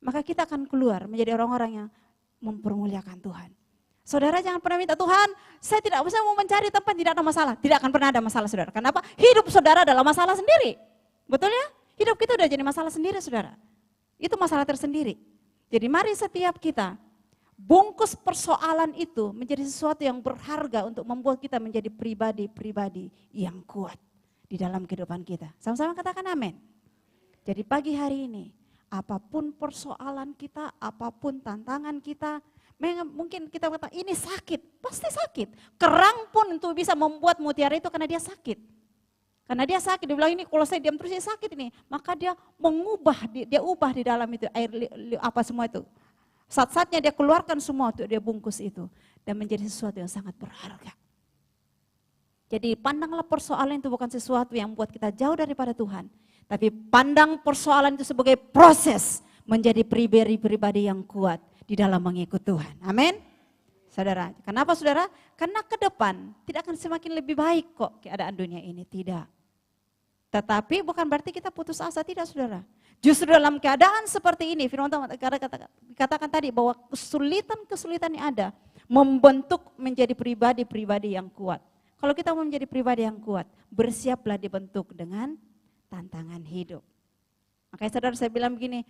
Maka kita akan keluar menjadi orang-orang yang mempermuliakan Tuhan. Saudara jangan pernah minta, Tuhan saya tidak bisa mau mencari tempat tidak ada masalah. Tidak akan pernah ada masalah, saudara. Kenapa? Hidup saudara adalah masalah sendiri. Betul ya? Hidup kita udah jadi masalah sendiri, saudara. Itu masalah tersendiri. Jadi mari setiap kita bungkus persoalan itu menjadi sesuatu yang berharga untuk membuat kita menjadi pribadi-pribadi yang kuat di dalam kehidupan kita. Sama-sama katakan amin. Jadi pagi hari ini, apapun persoalan kita, apapun tantangan kita, mungkin kita kata ini sakit, pasti sakit. Kerang pun untuk bisa membuat mutiara itu karena dia sakit. Karena dia sakit, dia bilang ini kalau saya diam terus saya sakit ini. Maka dia mengubah, dia ubah di dalam itu air apa semua itu. Saat-saatnya dia keluarkan semua untuk dia bungkus itu. Dan menjadi sesuatu yang sangat berharga. Jadi pandanglah persoalan itu bukan sesuatu yang membuat kita jauh daripada Tuhan. Tapi pandang persoalan itu sebagai proses menjadi pribadi-pribadi yang kuat di dalam mengikut Tuhan. Amin. Saudara, kenapa saudara? Karena ke depan tidak akan semakin lebih baik kok keadaan dunia ini, tidak. Tetapi bukan berarti kita putus asa, tidak saudara. Justru dalam keadaan seperti ini, firman Tuhan katakan tadi bahwa kesulitan-kesulitan yang ada membentuk menjadi pribadi-pribadi yang kuat. Kalau kita mau menjadi pribadi yang kuat, bersiaplah dibentuk dengan tantangan hidup. Makanya saudara, saya bilang begini,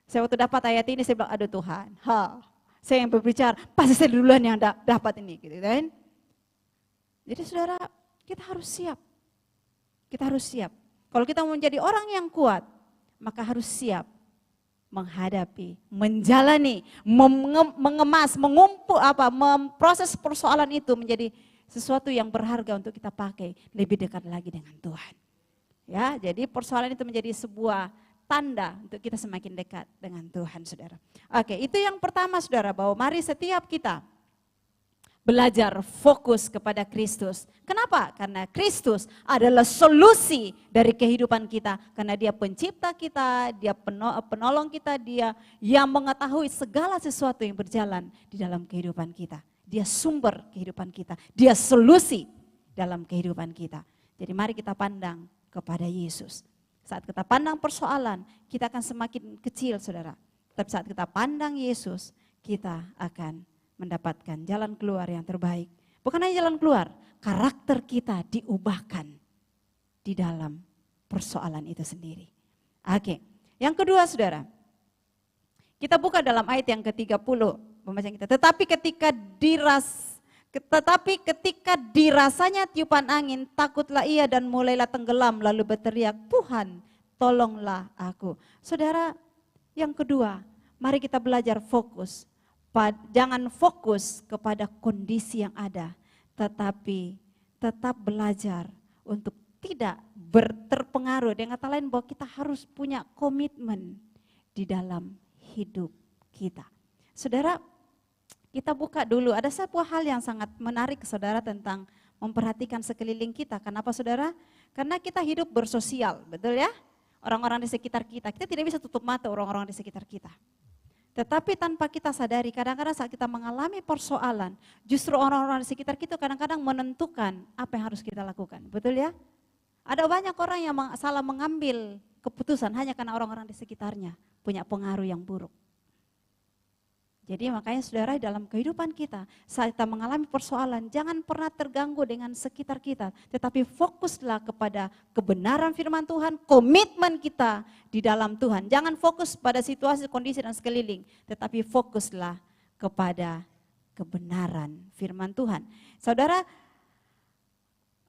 saya waktu dapat ayat ini saya bilang, aduh Tuhan, saya yang berbicara, pasti saya duluan yang dapat ini, gitu kan? Jadi saudara, kita harus siap. Kita harus siap. Kalau kita mau menjadi orang yang kuat, maka harus siap menghadapi, menjalani, mengemas, memproses persoalan itu menjadi sesuatu yang berharga untuk kita pakai lebih dekat lagi dengan Tuhan. Ya, jadi persoalan itu menjadi sebuah tanda untuk kita semakin dekat dengan Tuhan, saudara. Oke, itu yang pertama, saudara, bahwa mari setiap kita belajar fokus kepada Kristus. Kenapa? Karena Kristus adalah solusi dari kehidupan kita. Karena Dia pencipta kita, Dia penolong kita, Dia yang mengetahui segala sesuatu yang berjalan di dalam kehidupan kita. Dia sumber kehidupan kita, Dia solusi dalam kehidupan kita. Jadi mari kita pandang kepada Yesus. Saat kita pandang persoalan, kita akan semakin kecil, saudara. Tapi saat kita pandang Yesus, kita akan mendapatkan jalan keluar yang terbaik. Bukan hanya jalan keluar, karakter kita diubahkan di dalam persoalan itu sendiri. Oke, yang kedua saudara, kita buka dalam ayat yang ke-30 pembacaan kita. Tetapi ketika dirasanya tiupan angin, takutlah ia dan mulailah tenggelam lalu berteriak, Tuhan tolonglah aku. Saudara, yang kedua, mari kita belajar fokus. Jangan fokus kepada kondisi yang ada, tetapi tetap belajar untuk tidak terpengaruh. Dengan kata lain bahwa kita harus punya komitmen di dalam hidup kita. Saudara, kita buka dulu, ada sebuah hal yang sangat menarik saudara tentang memperhatikan sekeliling kita. Kenapa saudara? Karena kita hidup bersosial, betul ya? Orang-orang di sekitar kita tidak bisa tutup mata orang-orang di sekitar kita. Tetapi tanpa kita sadari, kadang-kadang saat kita mengalami persoalan, justru orang-orang di sekitar kita kadang-kadang menentukan apa yang harus kita lakukan. Betul ya? Ada banyak orang yang salah mengambil keputusan hanya karena orang-orang di sekitarnya punya pengaruh yang buruk. Jadi makanya saudara, dalam kehidupan kita, saat kita mengalami persoalan, jangan pernah terganggu dengan sekitar kita. Tetapi fokuslah kepada kebenaran firman Tuhan, komitmen kita di dalam Tuhan. Jangan fokus pada situasi, kondisi dan sekeliling. Tetapi fokuslah kepada kebenaran firman Tuhan. Saudara,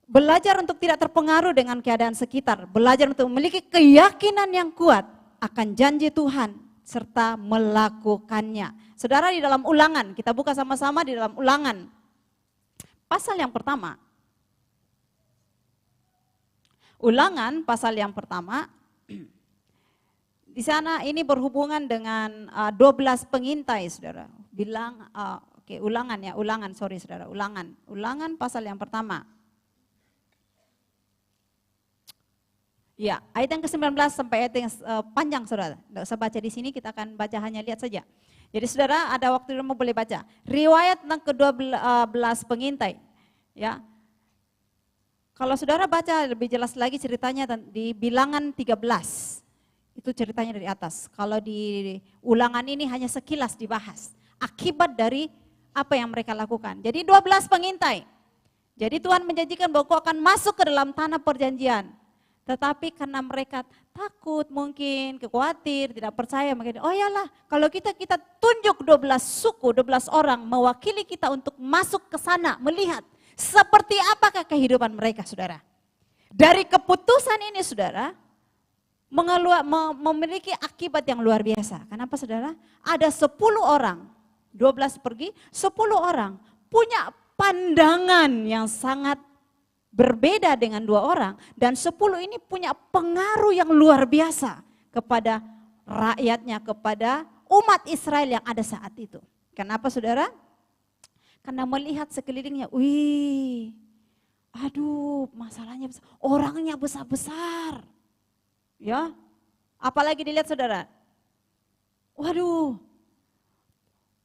belajar untuk tidak terpengaruh dengan keadaan sekitar. Belajar untuk memiliki keyakinan yang kuat akan janji Tuhan serta melakukannya. Saudara, di dalam Ulangan, kita buka sama-sama di dalam Ulangan. Pasal yang pertama. Ulangan pasal yang pertama. Di sana ini berhubungan dengan 12 pengintai, saudara. Ulangan saudara, Ulangan pasal yang pertama. Ya, ayat yang ke-19 sampai ayat yang panjang saudara. Tidak usah baca di sini, kita akan baca hanya lihat saja. Jadi saudara, ada waktu mau boleh baca. Riwayat tentang ke-12 pengintai. Ya. Kalau saudara baca lebih jelas lagi ceritanya di Bilangan 13. Itu ceritanya dari atas. Kalau di Ulangan ini hanya sekilas dibahas. Akibat dari apa yang mereka lakukan. Jadi 12 pengintai. Jadi Tuhan menjanjikan bahwa kau akan masuk ke dalam tanah perjanjian. Tetapi karena mereka takut mungkin, khawatir, tidak percaya, mungkin oh iyalah kalau kita tunjuk 12 suku, 12 orang mewakili kita untuk masuk ke sana, melihat seperti apakah kehidupan mereka saudara. Dari keputusan ini saudara, memiliki akibat yang luar biasa. Kenapa saudara? Ada 10 orang, 12 pergi, 10 orang punya pandangan yang sangat berbeda dengan 2 orang, dan 10 ini punya pengaruh yang luar biasa kepada rakyatnya, kepada umat Israel yang ada saat itu. Kenapa saudara? Karena melihat sekelilingnya, aduh masalahnya besar, orangnya besar-besar. Ya, apalagi dilihat saudara. Waduh,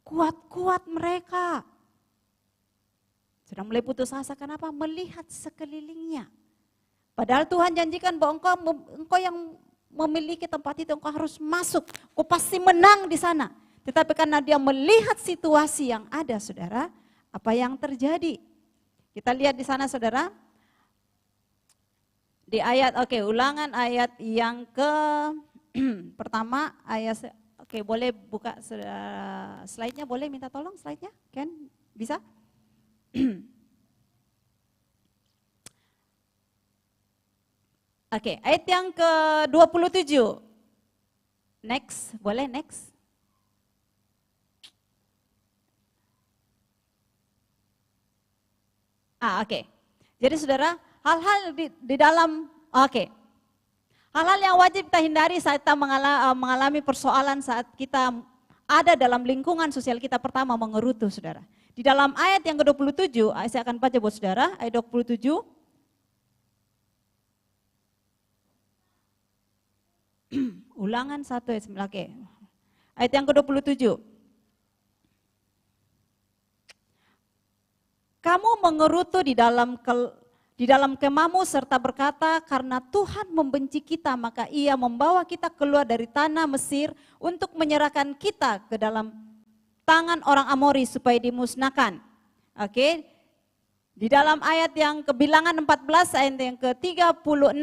kuat-kuat mereka. Sudah mulai putus asa, kenapa? Melihat sekelilingnya. Padahal Tuhan janjikan bahwa engkau yang memiliki tempat itu, engkau harus masuk, engkau pasti menang di sana. Tetapi karena dia melihat situasi yang ada, saudara, apa yang terjadi? Kita lihat di sana, saudara, di ayat, Ulangan ayat yang ke pertama, ayat, boleh buka slide-nya, boleh minta tolong slide-nya, Ken, bisa? Ayat yang ke-27. Next, boleh next. Jadi saudara, hal-hal di dalam, hal-hal yang wajib kita hindari saat kita mengalami persoalan saat kita ada dalam lingkungan sosial kita. Pertama, mengerutu, saudara. Di dalam ayat yang ke-27, saya akan baca buat saudara, ayat 27. Ulangan 1 ayat 9. Ayat yang ke-27. Kamu mengerutu di dalam kemahmu serta berkata, karena Tuhan membenci kita, maka Ia membawa kita keluar dari tanah Mesir untuk menyerahkan kita ke dalam tangan orang Amori supaya dimusnahkan. Di dalam ayat yang Bilangan 14 ayat yang ke-36.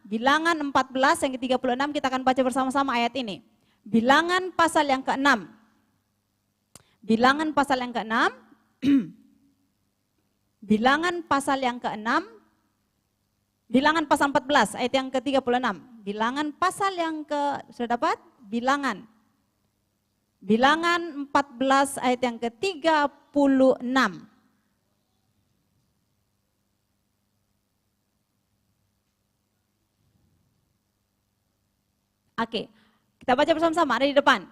Bilangan 14 yang ke-36 kita akan baca bersama-sama ayat ini. Bilangan pasal yang ke-6. Bilangan pasal yang ke-6. Bilangan pasal yang ke-6. Bilangan pasal 14 ayat yang ke-36. Bilangan pasal yang sudah dapat? Bilangan. Bilangan 14 ayat yang ke-36. Kita baca bersama-sama, ada di depan.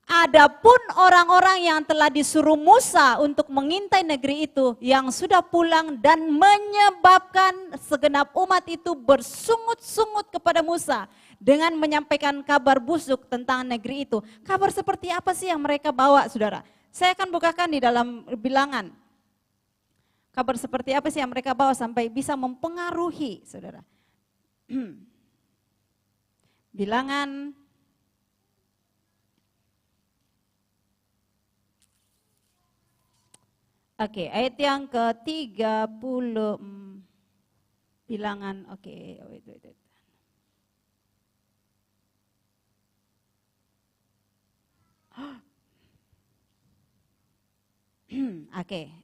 Adapun orang-orang yang telah disuruh Musa untuk mengintai negeri itu, yang sudah pulang dan menyebabkan segenap umat itu bersungut-sungut kepada Musa dengan menyampaikan kabar busuk tentang negeri itu. Kabar seperti apa sih yang mereka bawa, saudara? Saya akan bukakan di dalam Bilangan. Kabar seperti apa sih yang mereka bawa sampai bisa mempengaruhi, saudara? Bilangan ayat yang ke-30 Bilangan, wait.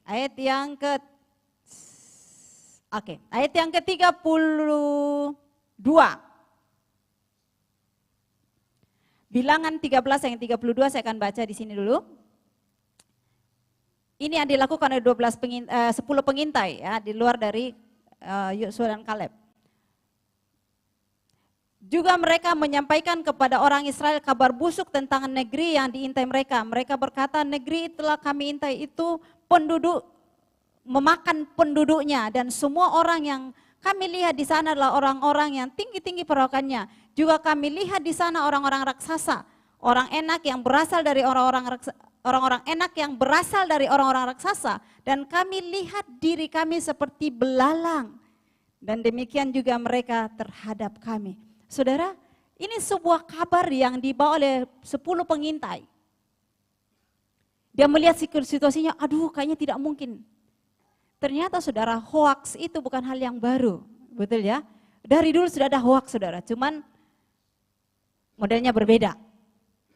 Ayat yang ayat yang ke-32. Bilangan 13 yang 32 saya akan baca di sini dulu. Ini yang dilakukan oleh 10 pengintai ya, di luar dari Yosua dan Kaleb. Juga mereka menyampaikan kepada orang Israel kabar busuk tentang negeri yang diintai mereka. Mereka berkata, negeri telah kami intai itu penduduk memakan penduduknya, dan semua orang yang kami lihat di sana adalah orang-orang yang tinggi-tinggi perawakannya. Juga kami lihat di sana orang-orang raksasa, orang enak yang berasal dari orang-orang enak yang berasal dari orang-orang raksasa, dan kami lihat diri kami seperti belalang. Dan demikian juga mereka terhadap kami. Saudara, ini sebuah kabar yang dibawa oleh 10 pengintai. Dia melihat situasinya, aduh kayaknya tidak mungkin. Ternyata saudara, hoaks itu bukan hal yang baru, betul ya? Dari dulu sudah ada hoaks, saudara, cuman modelnya berbeda.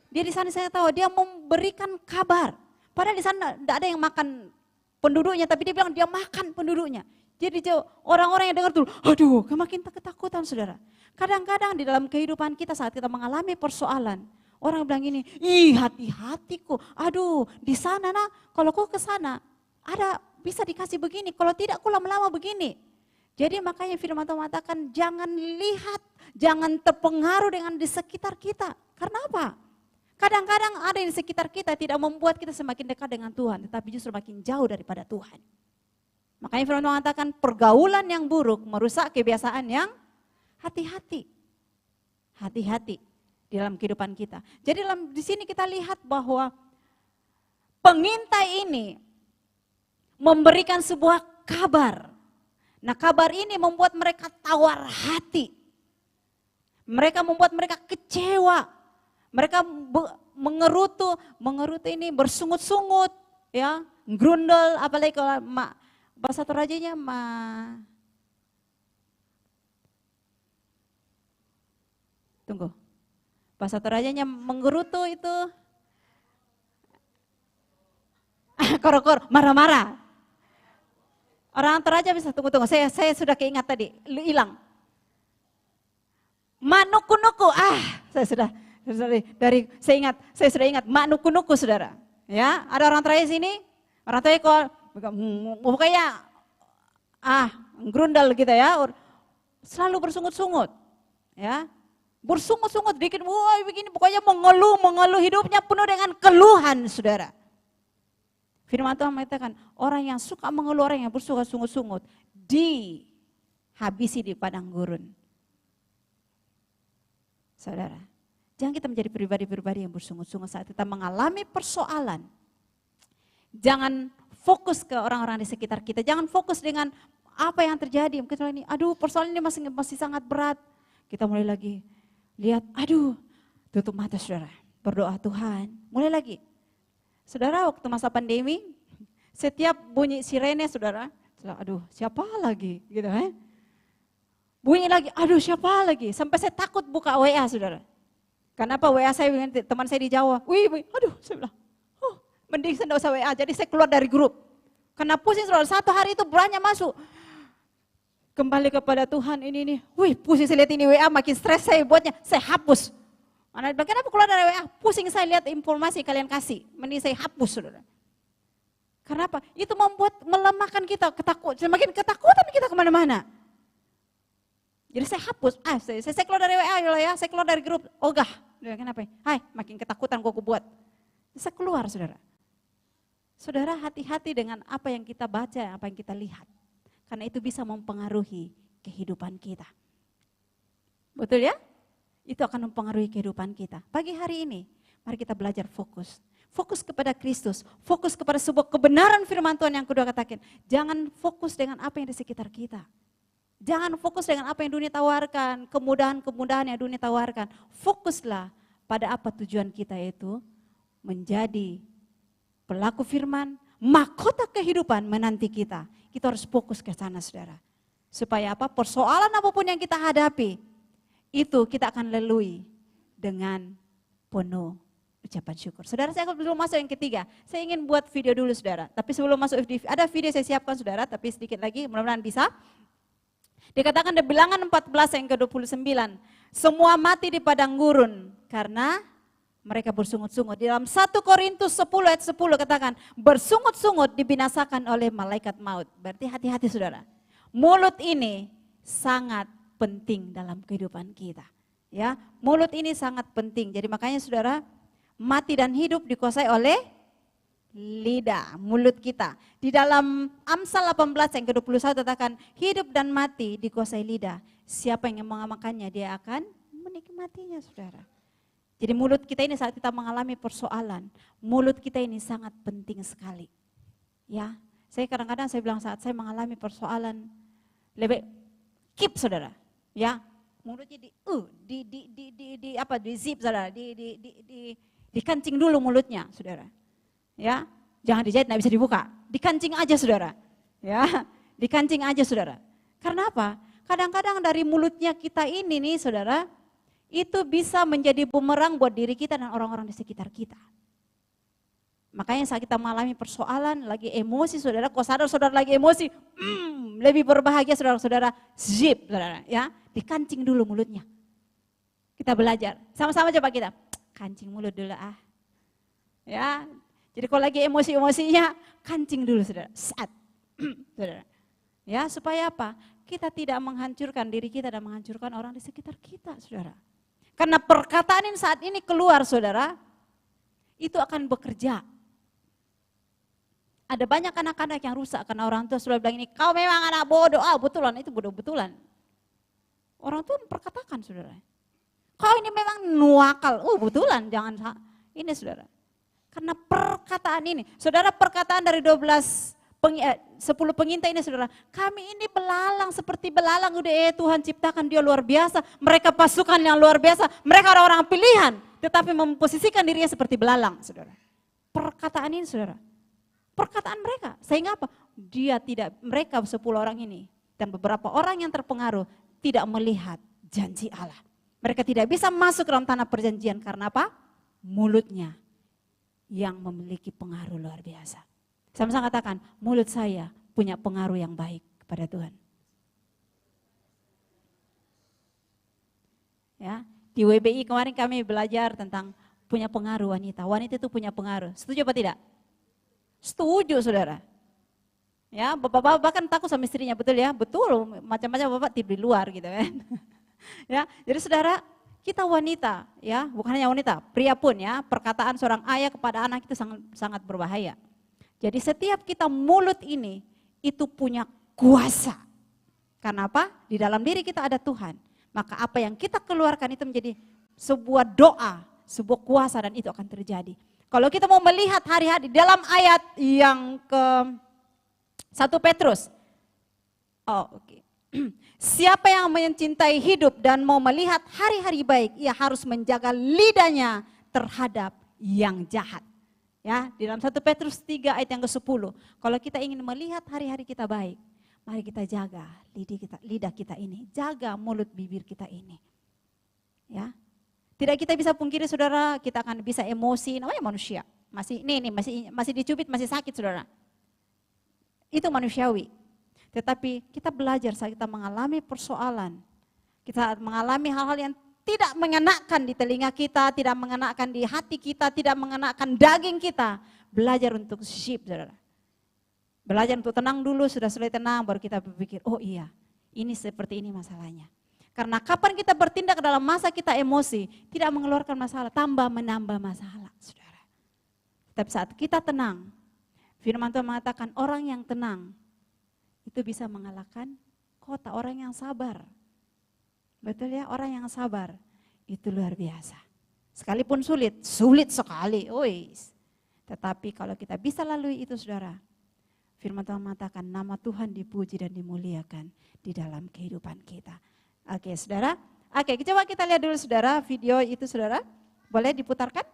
Dia di sana saya tahu dia memberikan kabar. Padahal di sana tidak ada yang makan penduduknya, tapi dia bilang dia makan penduduknya. Jadi orang-orang yang dengar dulu, aduh, makin ketakutan, saudara. Kadang-kadang di dalam kehidupan kita saat kita mengalami persoalan, orang bilang gini, ih hati-hati kok, aduh di sana nah, kalau kau ke sana ada bisa dikasih begini, kalau tidak kau lama-lama begini. Jadi makanya firman Tuhan mengatakan jangan lihat, jangan terpengaruh dengan di sekitar kita. Karena apa? Kadang-kadang ada di sekitar kita tidak membuat kita semakin dekat dengan Tuhan, tetapi justru makin jauh daripada Tuhan. Makanya firman Tuhan mengatakan pergaulan yang buruk merusak kebiasaan yang hati-hati. hati-hati di dalam kehidupan kita. Jadi di sini kita lihat bahwa pengintai ini memberikan sebuah kabar. Nah, kabar ini membuat mereka tawar hati. Mereka membuat mereka kecewa. Mereka mengerutu ini bersungut-sungut, ya, grundel, apalagi kalau bahasa Torajanya tunggu. Bahasa Torajanya menggerutu itu korok-korok, marah-marah. Orang Toraja bisa tunggu. Saya sudah keingat tadi, hilang. Manuku-nuku, saya sudah ingat manuku-nuku saudara. Ya, ada orang Toraja sini, orang Toraja kok pokoknya grundal gitu ya, selalu bersungut-sungut, ya. Bersungut-sungut dikit, wah begini, pokoknya mengeluh hidupnya penuh dengan keluhan saudara. Firman Tuhan mengatakan orang yang suka mengeluh, orang yang bersuka sungut-sungut dihabisi di padang gurun. Saudara, jangan kita menjadi pribadi-pribadi yang bersungut-sungut saat kita mengalami persoalan. Jangan fokus ke orang-orang di sekitar kita, jangan fokus dengan apa yang terjadi. Mungkin ini, aduh persoalan ini masih sangat berat. Kita mulai lagi lihat, aduh tutup mata saudara, berdoa Tuhan, mulai lagi. Saudara, waktu masa pandemi, setiap bunyi sirene saudara, aduh siapa lagi gitu bunyi lagi, aduh siapa lagi, sampai saya takut buka WA saudara. Kenapa WA saya, teman saya di Jawa, aduh saya bilang, mending saya tidak usah WA, jadi saya keluar dari grup. Karena pusing saudara, satu hari itu banyak masuk. Kembali kepada Tuhan ini, pusing saya lihat ini WA, makin stres saya buatnya, saya hapus. Anak bilang, kenapa keluar dari WA? Pusing saya lihat informasi kalian kasih, mending saya hapus saudara. Kenapa? Itu melemahkan kita, semakin ketakutan kita kemana-mana. Jadi saya hapus, saya keluar dari WA ya, saya keluar dari grup, ogah. Kenapa? Makin ketakutan kok buat. Saya keluar saudara. Saudara, hati-hati dengan apa yang kita baca, apa yang kita lihat. Karena itu bisa mempengaruhi kehidupan kita. Betul ya? Itu akan mempengaruhi kehidupan kita. Pagi hari ini, mari kita belajar fokus. Fokus kepada Kristus, fokus kepada sebuah kebenaran firman Tuhan yang kedua katakan. Jangan fokus dengan apa yang di sekitar kita. Jangan fokus dengan apa yang dunia tawarkan, kemudahan-kemudahan yang dunia tawarkan. Fokuslah pada apa tujuan kita itu menjadi pelaku firman, mahkota kehidupan menanti kita. Kita harus fokus ke sana saudara. Supaya apa? Persoalan apapun yang kita hadapi, itu kita akan lalui dengan penuh ucapan syukur. Saudara, saya belum masuk yang ketiga. Saya ingin buat video dulu saudara. Tapi sebelum masuk, ada video saya siapkan saudara, tapi sedikit lagi mudah-mudahan bisa. Dikatakan di Bilangan 14 yang ke-29, semua mati di padang gurun karena mereka bersungut-sungut. Di dalam 1 Korintus 10 ayat 10 katakan, bersungut-sungut dibinasakan oleh malaikat maut. Berarti hati-hati saudara. Mulut ini sangat penting dalam kehidupan kita. Ya, mulut ini sangat penting. Jadi makanya saudara, mati dan hidup dikuasai oleh lidah, mulut kita. Di dalam Amsal 18 yang ke-21 katakan, hidup dan mati dikuasai lidah. Siapa yang mengamalkannya dia akan menikmatinya saudara. Jadi mulut kita ini saat kita mengalami persoalan, mulut kita ini sangat penting sekali. Ya, saya kadang-kadang saya bilang saat saya mengalami persoalan, lebih keep saudara. Ya, mulutnya di zip saudara, dikancing dulu mulutnya saudara. Ya, jangan dijahit, nggak bisa dibuka, dikancing aja saudara. Ya, dikancing aja saudara. Karena apa? Kadang-kadang dari mulutnya kita ini nih saudara, itu bisa menjadi bumerang buat diri kita dan orang-orang di sekitar kita. Makanya saat kita mengalami persoalan, lagi emosi saudara, kok sadar saudara lagi emosi, lebih berbahagia saudara-saudara, zip saudara, ya, dikancing dulu mulutnya. Kita belajar, sama-sama coba kita, kancing mulut dulu ya. Jadi kalau lagi emosi-emosinya, kancing dulu saudara, saudara. Ya, supaya apa? Kita tidak menghancurkan diri kita dan menghancurkan orang di sekitar kita saudara. Karena perkataan ini saat ini keluar saudara, itu akan bekerja. Ada banyak anak-anak yang rusak karena orang tua sudah bilang ini, kau memang anak bodoh, betulan, itu bodoh-betulan. Orang tua memperkatakan saudara. Kau ini memang nuakal. Betulan, ini saudara. Karena perkataan ini, saudara, perkataan dari 10 pengintai ini saudara, kami ini belalang seperti belalang, Tuhan ciptakan dia luar biasa, mereka pasukan yang luar biasa, mereka orang-orang pilihan, tetapi memposisikan dirinya seperti belalang, saudara. Perkataan ini saudara, perkataan mereka, sehingga apa? Mereka 10 orang ini, dan beberapa orang yang terpengaruh, tidak melihat janji Allah. Mereka tidak bisa masuk dalam tanah perjanjian, karena apa? Mulutnya yang memiliki pengaruh luar biasa. Sama-sama katakan, mulut saya punya pengaruh yang baik kepada Tuhan. Ya, di WBI kemarin kami belajar tentang punya pengaruh wanita. Wanita itu punya pengaruh. Setuju apa tidak? Setuju, saudara. Ya, bapak-bapak bahkan takut sama istrinya, betul ya? Betul, macam-macam bapak tidur di luar gitu kan. Ya, jadi saudara, kita wanita, ya, bukan hanya wanita, pria pun ya, perkataan seorang ayah kepada anak itu sangat berbahaya. Jadi setiap kita mulut ini itu punya kuasa. Karena apa? Di dalam diri kita ada Tuhan. Maka apa yang kita keluarkan itu menjadi sebuah doa, sebuah kuasa dan itu akan terjadi. Kalau kita mau melihat hari-hari dalam ayat yang ke 1 Petrus. Siapa yang mencintai hidup dan mau melihat hari-hari baik, ia harus menjaga lidahnya terhadap yang jahat. Ya, di dalam 1 Petrus 3 ayat yang ke-10. Kalau kita ingin melihat hari-hari kita baik, mari kita jaga lidah kita ini, jaga mulut bibir kita ini. Ya. Tidak kita bisa pungkiri saudara, kita akan bisa emosi, namanya manusia. Masih dicubit, masih sakit saudara. Itu manusiawi. Tetapi kita belajar saat kita mengalami persoalan, kita mengalami hal-hal yang tidak mengenakan di telinga kita, tidak mengenakan di hati kita, tidak mengenakan daging kita. Belajar untuk shift, saudara. Belajar untuk tenang dulu, sudah selesai tenang, baru kita berpikir, oh iya, ini seperti ini masalahnya. Karena kapan kita bertindak dalam masa kita emosi, tidak mengeluarkan masalah, tambah menambah masalah, saudara. Tapi saat kita tenang, firman Tuhan mengatakan orang yang tenang, itu bisa mengalahkan kota, orang yang sabar. Betul ya, orang yang sabar itu luar biasa. Sekalipun sulit sekali. Tetapi kalau kita bisa lalui itu saudara, firman Tuhan mengatakan nama Tuhan dipuji dan dimuliakan di dalam kehidupan kita. Oke saudara, coba kita lihat dulu saudara video itu saudara. Boleh diputarkan?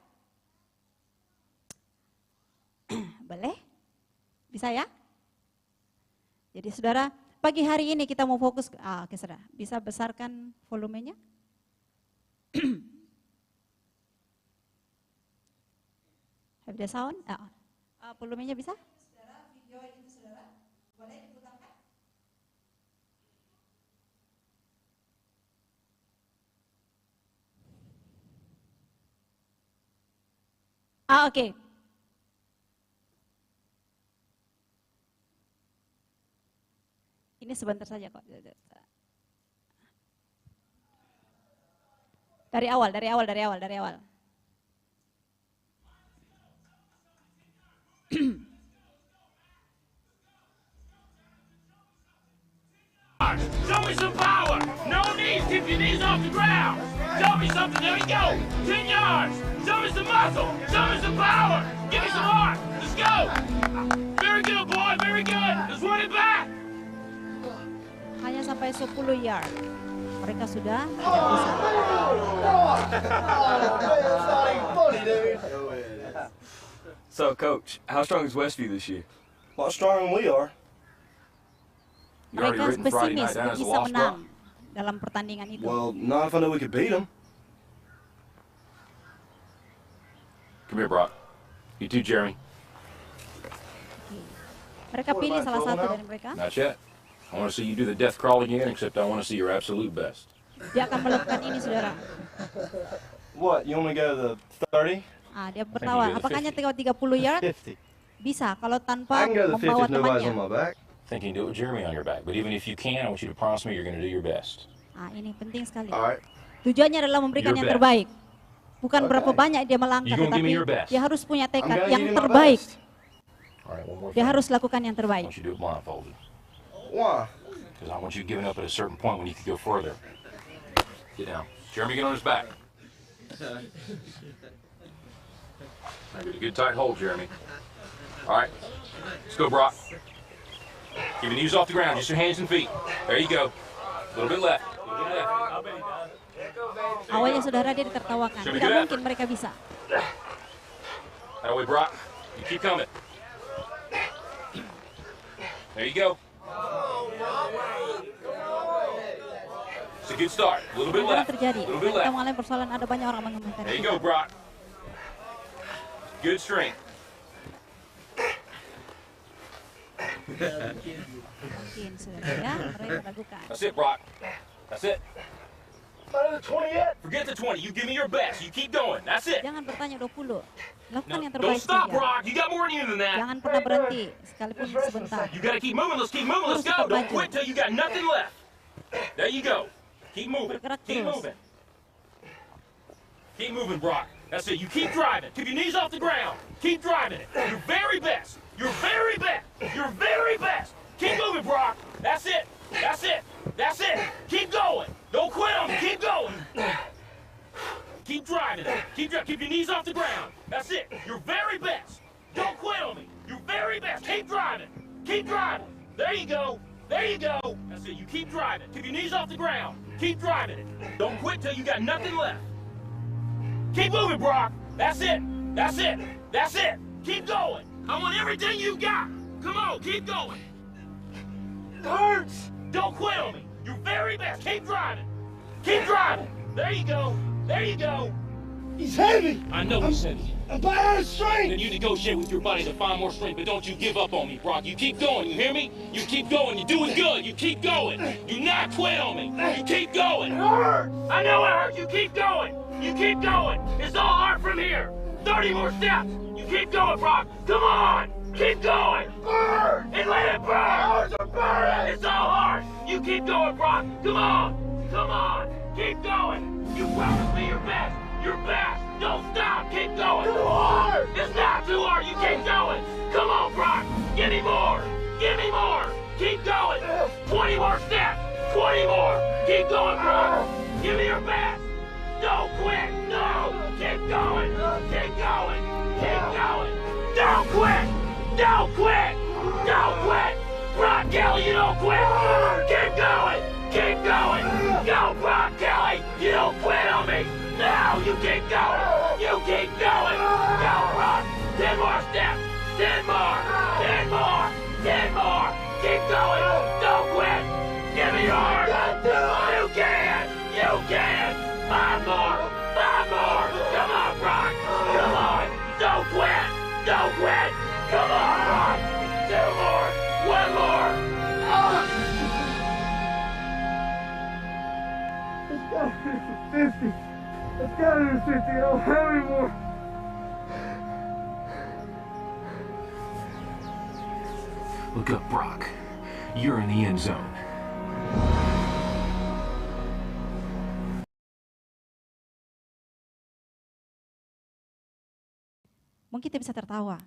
Boleh? Bisa ya? Jadi saudara, pagi hari ini kita mau fokus, oke saudara, bisa besarkan volumenya? Have the sound? Volumenya bisa? Saudara, video ini saudara, boleh diputarkan? Oke. Ini sebentar saja kok. Dari awal. Show me some power. No knees. Keep your knees off the ground. Show me something. There we go. 10 yards. Show me some muscle. Show me some power. Give me some heart. Let's go. Very good, boy. Very good. Let's run it back. Hanya sampai 10 yard. Mereka sudah tidak bisa. So, Coach, how strong is Westview this year? A lot stronger than we are. You already Mereka written Friday pesimis night down as a bisa loss, menang bro? dalam pertandingan itu. Well, not if I know we could beat them. Come here, Brock. You too, Jeremy. Mereka pilih salah satu dari mereka. Not yet. I want to see you do the death crawl again, except I want to see your absolute best. Dia akan melakukan ini, saudara. What, you want me to go to the 30? Dia bertawar. Apakah hanya 30 yard? 50. Bisa, kalau I tanpa can go to the 50 membawa if nobody's temannya. on my back. Thinking do it with Jeremy on your back, but even if you can, I want you to promise me you're going to do your best. Ini penting sekali. All right. Tujuannya adalah memberikan Your yang best. terbaik. Bukan Okay. berapa banyak dia melangkah, You gonna give me tetapi your best. dia harus punya I'm tekad gonna yang give you my terbaik. best. All right, one more Dia thing. harus lakukan yang I terbaik. want you to do it blindfolded, Why? because I want you giving up at a certain point when you could go further. Get down. Jeremy, get on his back. Get a good tight hold, Jeremy. All right, let's go, Brock. Keep your knees off the ground, just your hands and feet. There you go. A little bit left. Awalnya saudara dia ditertawakan. Tidak mungkin mereka bisa. That way, Brock. You keep coming. There you go. It's a good start. A little bit left. Terjadi. A little bit Kita left. mengalami persoalan, ada banyak orang mengomentari. There you go, Brock. Good strength. Mungkin saudara ya, mereka meragukan. That's it, Brock. That's it. Not the 20 yet. Forget the 20. You give me your best. You keep going. That's it. Jangan bertanya 20. Lakukan No, yang don't terbaik stop, saja. Brock. You got more in you than that. Jangan pernah berhenti, sekalipun sebentar. You gotta keep moving. Let's keep moving. Let's go. Don't quit till you got nothing left. There you go. Keep moving. Keep moving. Keep moving, Brock. That's it. You keep driving. Keep your knees off the ground. Keep driving it. Your very best. Your very best. Your very best. Keep moving, Brock. That's it. That's it. That's it. Keep going. Don't quit on me. Keep going. Keep driving it. Keep your knees off the ground. That's it. Your very best. Don't quit on me. Your very best. Keep driving. Keep driving. There you go. There you go. That's it. You keep driving. Keep your knees off the ground. Keep driving it. Don't quit till you got nothing left. Keep moving, Brock. That's it. That's it. That's it. Keep going. I want everything you got. Come on, keep going. It hurts. Don't quit on me. Your very best. Keep driving. Keep driving. There you go. There you go. He's heavy. I know he's heavy. I'm by out of strength. Then you negotiate with your body to find more strength, but don't you give up on me, Brock. You keep going, you hear me? You keep going, you're doing good, you keep going. Do not quit on me. You keep going. It hurts. I know it hurts, you keep going. You keep going. It's all hard from here. 30 more steps. You keep going, Brock. Come on. Keep going. Burn. And let it burn. It's all hard. You keep going, Brock. Come on. Come on. Keep going. You promised me your best. Your best. Don't stop. Keep going. Too hard. It's not too hard. You keep going. Come on, Brock. Give me more. Give me more. Keep going. 20 more steps. 20 more. Keep going, Brock. Give me your best. Don't quit. No. Keep going. Keep going. Keep going. Don't quit. Don't quit. Don't quit. Brock Kelly, you don't quit. Keep going. Keep going. Go, Brock Kelly. You don't quit on me. No, you keep going. You keep going. Go, Brock. 10 more steps. 10 more. 10 more. 10 more. Keep going. Don't quit. Give me yours. You can. You can. 5 more. 5 more. Come on, Brock. Come on. Don't quit. Don't quit. Come on, Brock. 2 more. 1 more. It's got to be 50. I don't have any more. Look up, Brock. You're in the end zone. Mungkin kita bisa tertawa.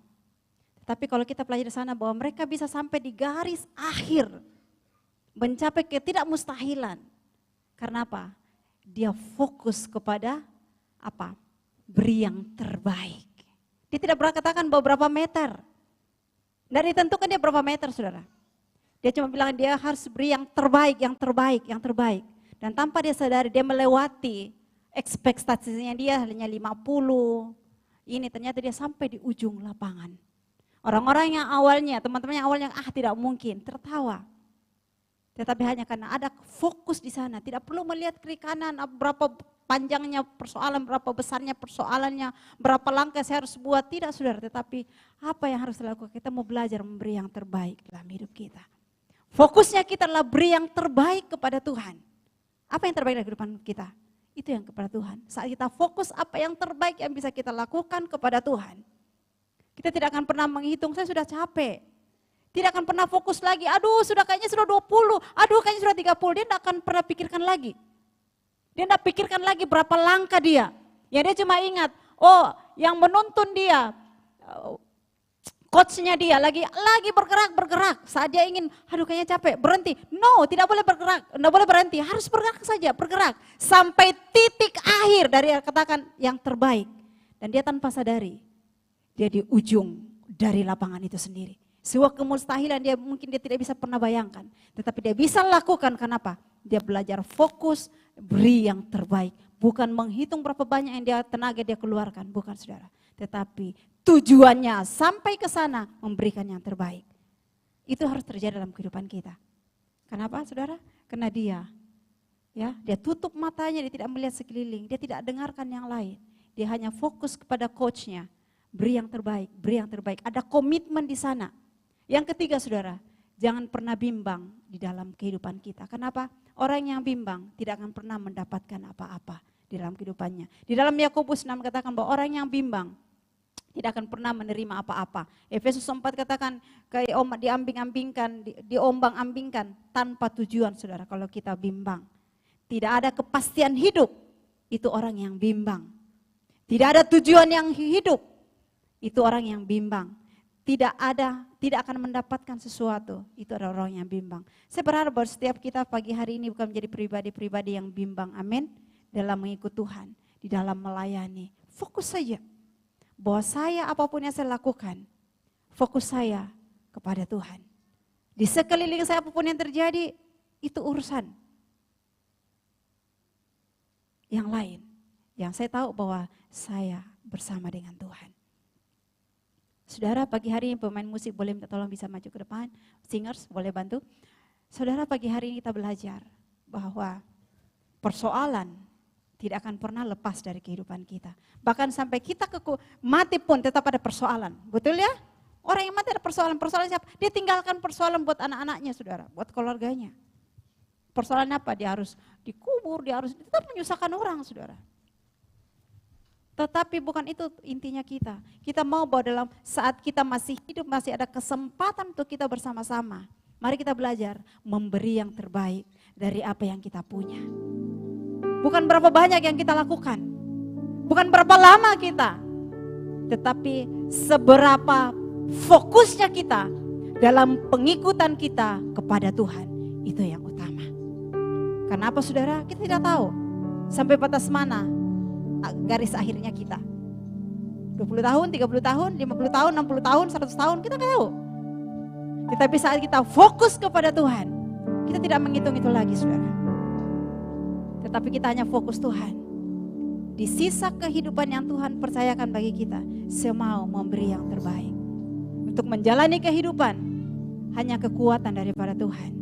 Tapi kalau kita pelajari sana bahwa mereka bisa sampai di garis akhir. Mencapai ketidakmustahilan. Karena apa? Dia fokus kepada apa? Beri yang terbaik. Dia tidak pernah katakan bahwa berapa meter. Tidak ditentukan dia berapa meter, saudara. Dia cuma bilang dia harus beri yang terbaik, yang terbaik, yang terbaik. Dan tanpa dia sadari dia melewati ekspektasinya dia hanya 50. Ini ternyata dia sampai di ujung lapangan. Orang-orang yang awalnya, teman-teman yang awalnya tidak mungkin, tertawa. Tetapi hanya karena ada fokus di sana, tidak perlu melihat kiri kanan, berapa panjangnya persoalan, berapa besarnya persoalannya, berapa langkah saya harus buat, tidak saudara. Tetapi apa yang harus dilakukan? Kita mau belajar memberi yang terbaik dalam hidup kita. Fokusnya kita adalah beri yang terbaik kepada Tuhan. Apa yang terbaik dalam kehidupan kita? Itu yang kepada Tuhan. Saat kita fokus apa yang terbaik yang bisa kita lakukan kepada Tuhan. Kita tidak akan pernah menghitung, saya sudah capek. Tidak akan pernah fokus lagi, aduh kayaknya sudah 20, aduh kayaknya sudah 30. Dia tidak akan pernah pikirkan lagi. Dia tidak pikirkan lagi berapa langkah dia. Ya dia cuma ingat, oh yang menuntun dia, coachnya dia lagi bergerak. Saat dia ingin, aduh kayaknya capek, berhenti. No, tidak boleh bergerak, tidak boleh berhenti. Harus bergerak saja, bergerak. Sampai titik akhir dari katakan yang terbaik. Dan dia tanpa sadari, dia di ujung dari lapangan itu sendiri. Sebuah kemustahilan mungkin dia tidak bisa pernah bayangkan. Tetapi dia bisa lakukan, kenapa? Dia belajar fokus, beri yang terbaik. Bukan menghitung berapa banyak yang tenaga dia keluarkan, bukan saudara. Tetapi tujuannya sampai ke sana memberikan yang terbaik. Itu harus terjadi dalam kehidupan kita. Kenapa saudara? Karena dia tutup matanya, dia tidak melihat sekeliling, dia tidak dengarkan yang lain. Dia hanya fokus kepada coachnya, beri yang terbaik, beri yang terbaik. Ada komitmen di sana. Yang ketiga saudara, jangan pernah bimbang di dalam kehidupan kita. Kenapa? Orang yang bimbang tidak akan pernah mendapatkan apa-apa di dalam kehidupannya. Di dalam Yakobus 6 katakan bahwa orang yang bimbang tidak akan pernah menerima apa-apa. Efesus 4 katakan kayak diombang-ambingkan tanpa tujuan saudara kalau kita bimbang. Tidak ada kepastian hidup, itu orang yang bimbang. Tidak ada tujuan yang hidup, itu orang yang bimbang. Tidak akan mendapatkan sesuatu, itu adalah orang yang bimbang. Saya berharap bahwa setiap kita pagi hari ini bukan menjadi pribadi-pribadi yang bimbang, amin. Dalam mengikut Tuhan, di dalam melayani. Fokus saja. Bahwa saya apapun yang saya lakukan, fokus saya kepada Tuhan. Di sekeliling saya apapun yang terjadi, itu urusan yang lain. Yang saya tahu bahwa saya bersama dengan Tuhan. Saudara, pagi hari ini pemain musik boleh minta tolong bisa maju ke depan. Singers boleh bantu. Saudara, pagi hari ini kita belajar bahwa persoalan tidak akan pernah lepas dari kehidupan kita. Bahkan sampai kita mati pun tetap ada persoalan. Betul ya? Orang yang mati ada persoalan. Persoalan siapa? Dia tinggalkan persoalan buat anak-anaknya saudara. Buat keluarganya. Persoalan apa? Dia harus dikubur, dia harus tetap menyusahkan orang saudara. Tetapi bukan itu intinya kita. Kita mau bahwa dalam saat kita masih hidup, masih ada kesempatan untuk kita bersama-sama. Mari kita belajar memberi yang terbaik dari apa yang kita punya. Bukan berapa banyak yang kita lakukan. Bukan berapa lama kita. Tetapi seberapa fokusnya kita dalam pengikutan kita kepada Tuhan. Itu yang utama. Kenapa saudara? Kita tidak tahu sampai batas mana garis akhirnya kita. 20 tahun, 30 tahun, 50 tahun, 60 tahun, 100 tahun, kita nggak tahu. Tetapi saat kita fokus kepada Tuhan, kita tidak menghitung itu lagi saudara. Tetapi kita hanya fokus Tuhan. Di sisa kehidupan yang Tuhan percayakan bagi kita, saya mau memberi yang terbaik. Untuk menjalani kehidupan, hanya kekuatan daripada Tuhan.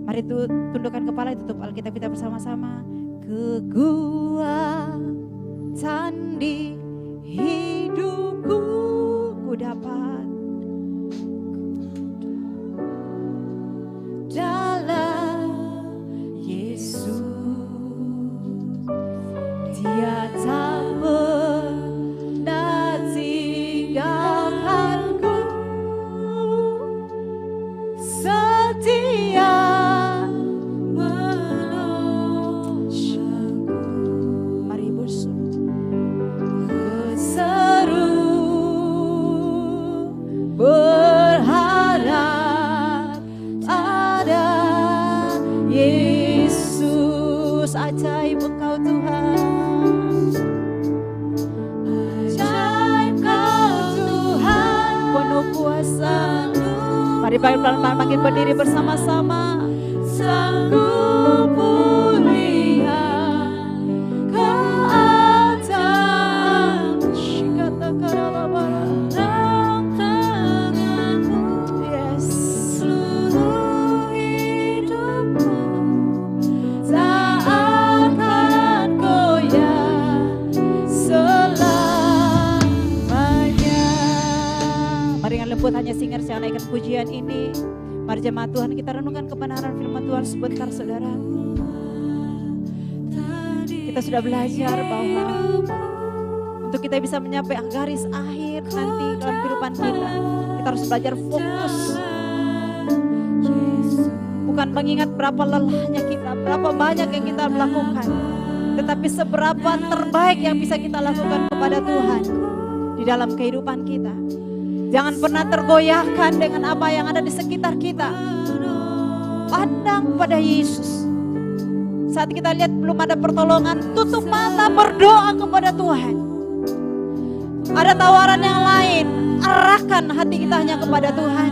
Mari tundukkan kepala, tutup Alkitab kita bersama-sama. Kekuatan di hidupku ku dapat dalam Yesus. Dia tak pernah tinggalkanku, setia menolongku. Mari berseru berharap ada Yesus. Ajaib Engkau Tuhan, ajaib Kau Tuhan, penuh kuasa. Mari pelan-pelan makin berdiri bersama-sama. Sanggup melihat keadaan, kata karalabara tanganmu. Yes, seluruh hidupku tak akan goyah selamanya. Mari dengan lembut hanya singer saya naikkan pujian ini. Mari jemaat Tuhan kita renungkan kebenaran firman Tuhan sebentar saudara. Kita sudah belajar bahwa untuk kita bisa mencapai garis akhir nanti dalam kehidupan kita, kita harus belajar fokus. Bukan mengingat berapa lelahnya kita, berapa banyak yang kita melakukan, tetapi seberapa terbaik yang bisa kita lakukan kepada Tuhan. dalam kehidupan kita. Jangan pernah tergoyahkan dengan apa yang ada di sekitar kita. Pandang pada Yesus. Saat kita lihat belum ada pertolongan, tutup mata, berdoa kepada Tuhan. Ada tawaran yang lain, arahkan hati kita hanya kepada Tuhan.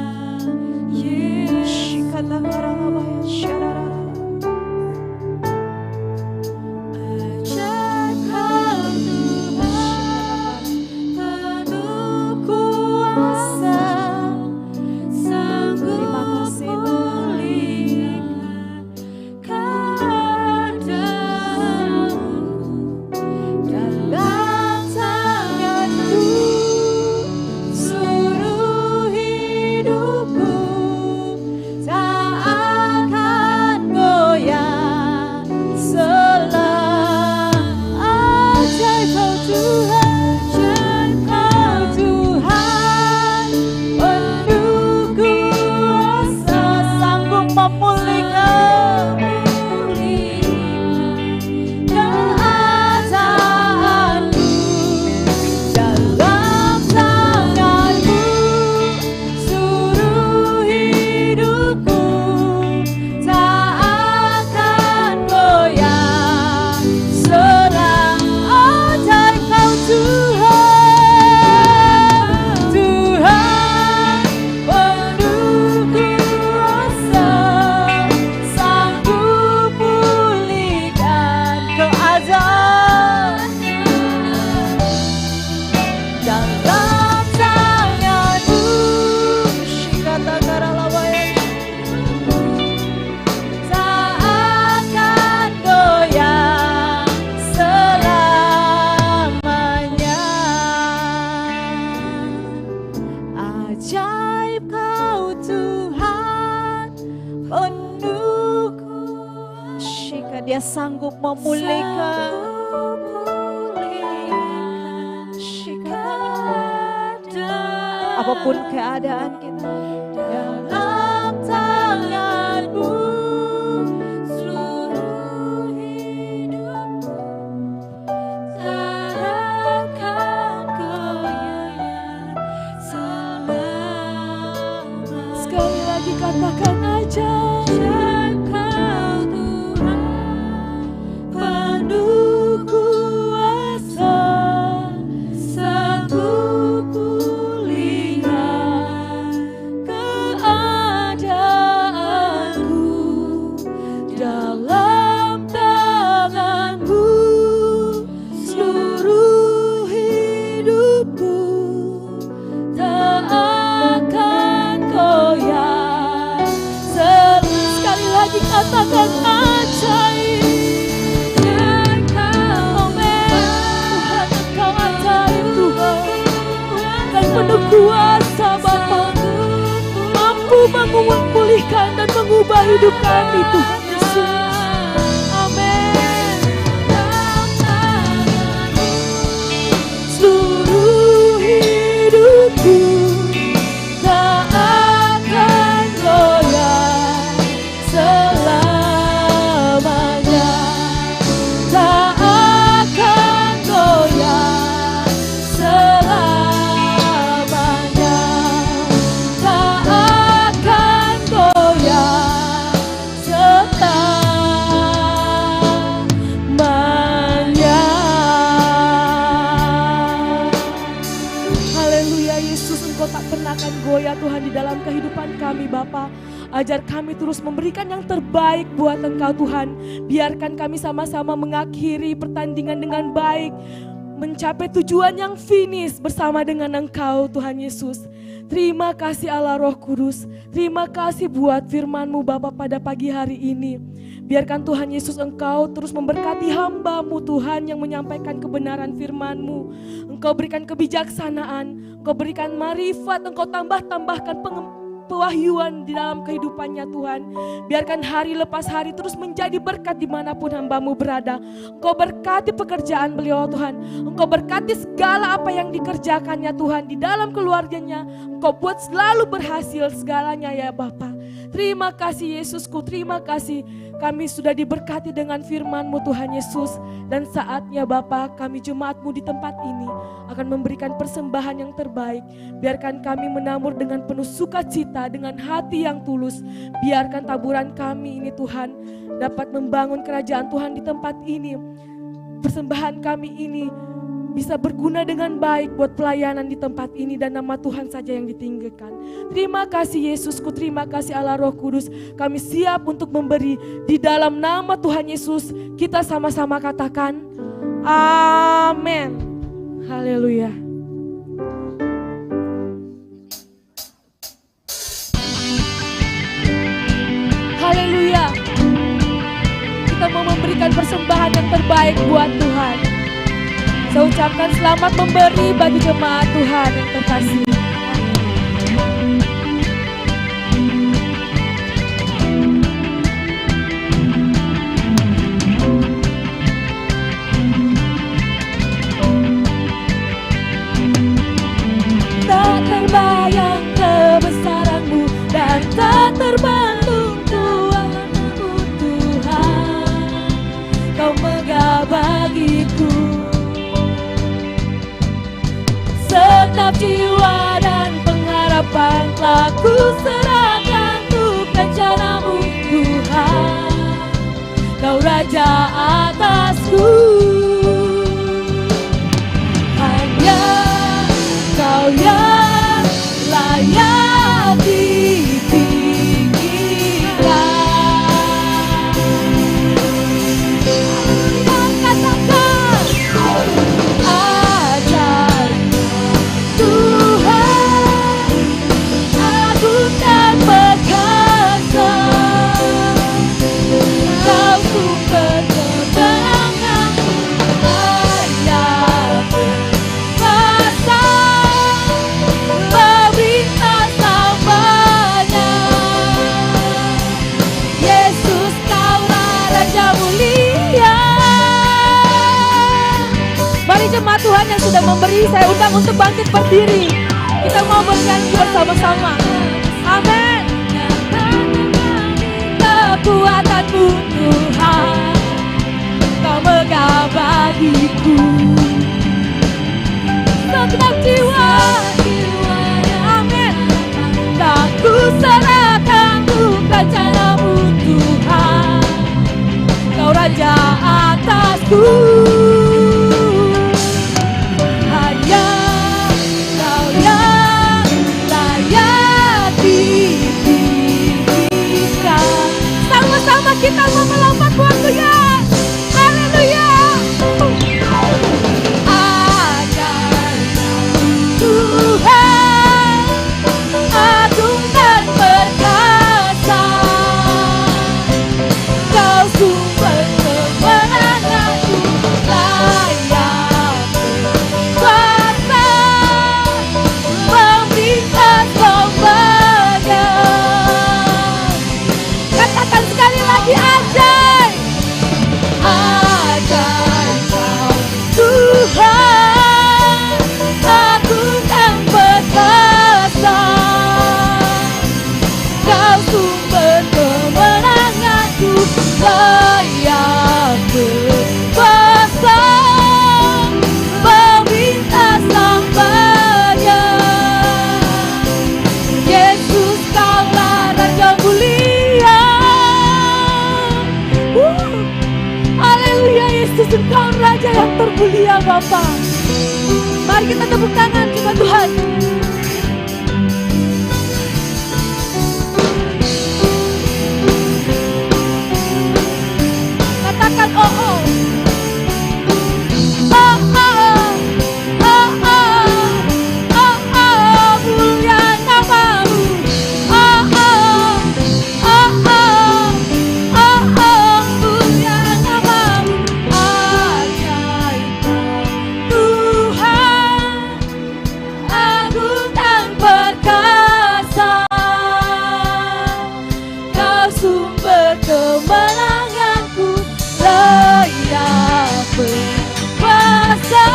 Dia sanggup memulihkan. Apapun keadaan kita, dalam tangan-Mu seluruh hidupku, tak akan goyah selamanya. Sekali lagi katakan aja. Katakan ajaib. Tuhan, Engkau ajaib Tuhan, dan penuh kuasa Bapa, mampu memulihkan dan mengubah hidup kami Tuhan Yesus. Amin. Seluruh hidupku tak akan goyah selamanya, tak akan goyah selamanya, tak akan goyah selamanya. Haleluya Yesus, Engkau tak pernah akan goyah Tuhan di dalam kehidupan kami Bapa. Ajar kami terus memberikan yang terbaik buat Engkau Tuhan. Biarkan kami sama-sama mengakhiri pertandingan dengan baik, mencapai tujuan yang finish bersama dengan Engkau Tuhan Yesus. Terima kasih Allah Roh Kudus. Terima kasih buat firman-Mu Bapa pada pagi hari ini. Biarkan Tuhan Yesus Engkau terus memberkati hamba-Mu Tuhan yang menyampaikan kebenaran firman-Mu. Engkau berikan kebijaksanaan, Engkau berikan marifat, Engkau tambahkan pewahyuan di dalam kehidupannya Tuhan. Biarkan hari lepas hari terus menjadi berkat dimanapun hamba-Mu berada. Engkau berkati pekerjaan beliau Tuhan. Engkau berkati segala apa yang dikerjakannya Tuhan di dalam keluarganya. Engkau buat selalu berhasil segalanya ya Bapa. Terima kasih Yesusku, terima kasih. Kami sudah diberkati dengan firman-Mu Tuhan Yesus. Dan saatnya Bapa, kami jemaat-Mu di tempat ini akan memberikan persembahan yang terbaik. Biarkan kami menabur dengan penuh sukacita, dengan hati yang tulus. Biarkan taburan kami ini Tuhan dapat membangun kerajaan Tuhan di tempat ini. Persembahan kami ini bisa berguna dengan baik buat pelayanan di tempat ini dan nama Tuhan saja yang ditinggikan. Terima kasih Yesusku, terima kasih Allah Roh Kudus. Kami siap untuk memberi di dalam nama Tuhan Yesus. Kita sama-sama katakan amin. Haleluya. Haleluya. Kita mau memberikan persembahan yang terbaik buat Tuhan. Saya ucapkan selamat memberi bagi jemaat Tuhan yang terkasih. Tak terbayang kebesaran-Mu dan tak terbendung kuasa-Mu Tuhan. Kau megah bagiku. Segenap jiwa dan pengharapan telah ku serahkan untuk rencana-Mu Tuhan. Kau Raja atasku. Hanya Kau yang layak ditinggikan. Katakan ajaib Tuhan, agung dan perkasa. Kau sumber kebenaranku, layak berkuasa, pemerintah selamanya. Yesus, Kaulah Raja mulia. Mari jemaat Tuhan yang sudah memberi, saya undang untuk bangkit berdiri. Kita mau bernyanyi bersama-sama. Amin. Kekuatan-Mu Tuhan, Kau megah bagiku. Segenap jiwa, amin, tak ku serahkan untuk rencana-Mu Tuhan. Kau Raja atasku. Hanya Kau yang layak ditinggikan. Sama-sama kita mau melompat buat Tuhan. Haleluya. Ajaib Tuhan, agung dan perkasa. Kau sumber kemenanganku, layak berkuasa, pemerintah selamanya. Katakan sekali lagi, ajaib, ajaib Kau Tuhan, agung dan perkasa. Kau sumber kemenanganku, layak berkuasa, pemerintah selamanya. Yesus, Kaulah Raja mulia. Haleluya, Yesus, Engkau Raja yang termulia Bapa. Mari kita tepuk tangan kepada Tuhan. Katakan oh oh. Oh oh. Oh oh. Oh oh. Mulia nama-Mu. Oh oh. Oh oh. Oh oh. Mulia nama-Mu. Ajaib Tuhan, agung dan perkasa. Kau sumber kemenanganku, layak berkuasa.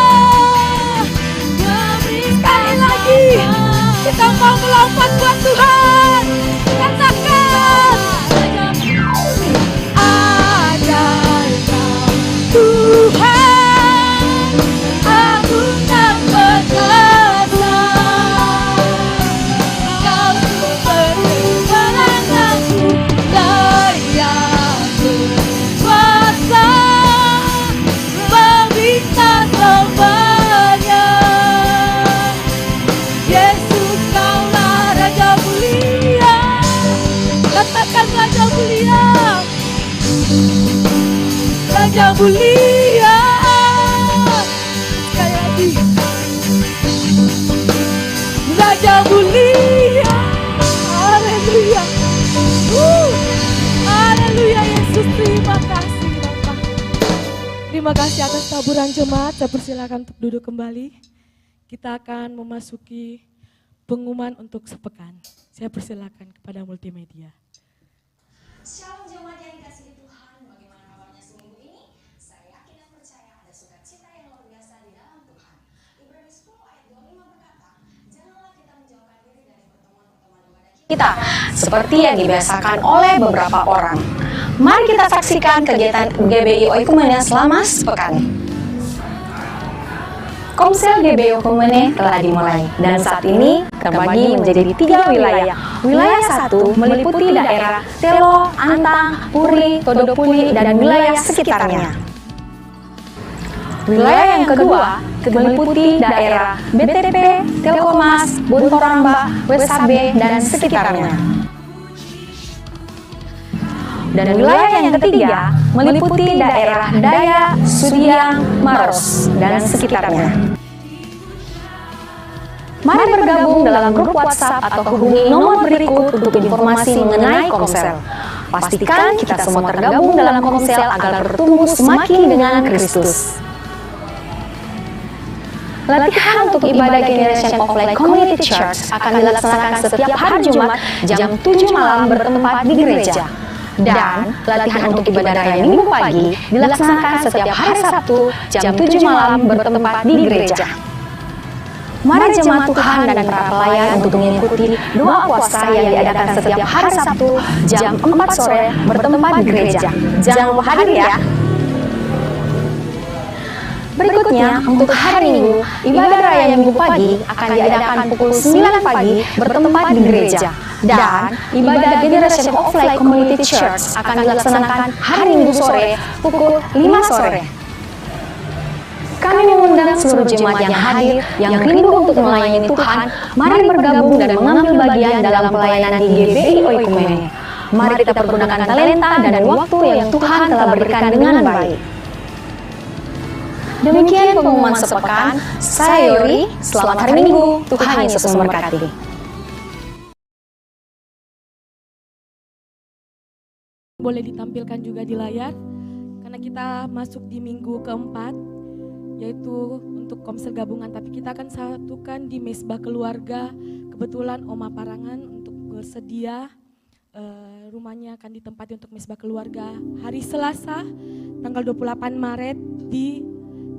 Sekali lagi kita mau melompat buat Tuhan. Katakan Raja mulia. Sekali lagi. Raja mulia. Haleluya. Haleluya Yesus, terima kasih Bapak. Terima kasih atas taburan jemaat. Saya persilakan untuk duduk kembali. Kita akan memasuki pengumuman untuk sepekan. Saya persilakan kepada multimedia. Shalom jemaat yang dikasihi Tuhan, bagaimana kabarnya seminggu ini? Saya yakin dan percaya ada sukacita yang luar biasa di dalam Tuhan. Ibrani 10 ayat 25 berkata, janganlah kita menjauhkan diri dari pertemuan-pertemuan ibadah kita, seperti yang dibiasakan oleh beberapa orang. Mari kita saksikan kegiatan GBI Oikumene selama sepekan. Komsel GBI Oikumene telah dimulai dan saat ini terbagi menjadi 3 wilayah. Wilayah 1 meliputi daerah Telo, Antang, Puri, Todopuli, dan wilayah sekitarnya. Wilayah yang kedua meliputi daerah BTP, Telkomas, Bontoramba, Wesabe, dan sekitarnya. Dan wilayah yang ketiga meliputi daerah Daya, Sudiang, Maros, dan sekitarnya. Mari bergabung dalam grup WhatsApp atau hubungi nomor berikut untuk informasi mengenai Komsel. Pastikan kita semua tergabung dalam Komsel agar bertumbuh semakin dengan Kristus. Latihan untuk ibadah Generation of Light Community Church akan dilaksanakan setiap hari Jumat jam 7 malam bertempat di gereja. Dan latihan untuk ibadah raya Minggu pagi dilaksanakan setiap hari Sabtu jam 7 malam bertempat di gereja. Mari jemaat Tuhan dan para pelayan untuk mengikuti doa puasa yang diadakan setiap hari Sabtu jam 4 sore bertempat di gereja. Jangan lupa hadir ya. Berikutnya, untuk hari Minggu, ibadah raya Minggu pagi akan diadakan pukul 9 pagi bertempat di gereja. Dan ibadah Generation of Light Community Church akan dilaksanakan hari Minggu sore pukul 5 sore. Kami mengundang seluruh jemaat yang hadir, yang rindu untuk melayani Tuhan, mari bergabung dan mengambil bagian dalam pelayanan di GBI Oikumene. Mari kita pergunakan talenta dan waktu yang Tuhan telah berikan dengan baik. Demikian pengumuman sepekan. Saya Yori, selamat hari Minggu. Tuhan Yesus memberkati. Boleh ditampilkan juga di layar, karena kita masuk di minggu keempat, yaitu untuk Komsel gabungan, tapi kita akan satukan di mesbah keluarga. Kebetulan Oma Parangan untuk bersedia, rumahnya akan ditempati untuk mesbah keluarga hari Selasa, tanggal 28 Maret di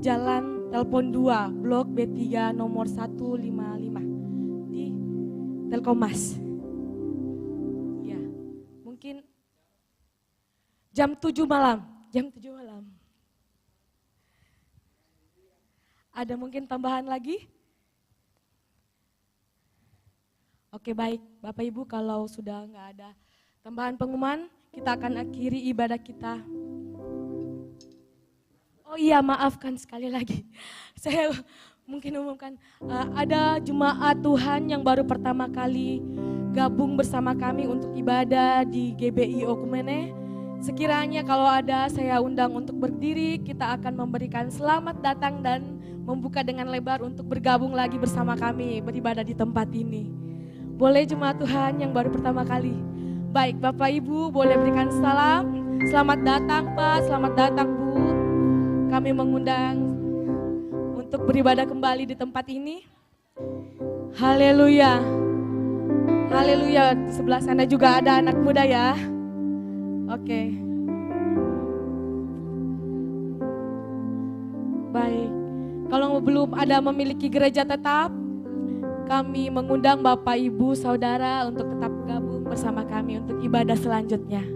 Jalan Telpon 2, Blok B3 nomor 155 di Telkomas. Ya, mungkin jam 7 malam. Ada mungkin tambahan lagi? Oke, baik, Bapak Ibu, kalau sudah nggak ada tambahan pengumuman, kita akan akhiri ibadah kita. Oh iya, maafkan sekali lagi. Saya mungkin umumkan, ada jemaat Tuhan yang baru pertama kali gabung bersama kami untuk ibadah di GBI Oikumene. Sekiranya kalau ada, saya undang untuk berdiri, kita akan memberikan selamat datang dan membuka dengan lebar untuk bergabung lagi bersama kami beribadah di tempat ini. Boleh jemaat Tuhan yang baru pertama kali. Baik, Bapak Ibu boleh berikan salam. Selamat datang Pak, selamat datang Bu. Kami mengundang untuk beribadah kembali di tempat ini. Haleluya. Haleluya. Di sebelah sana juga ada anak muda ya. Oke. Baik. Kalau belum ada memiliki gereja tetap, kami mengundang Bapak Ibu Saudara untuk tetap gabung bersama kami untuk ibadah selanjutnya.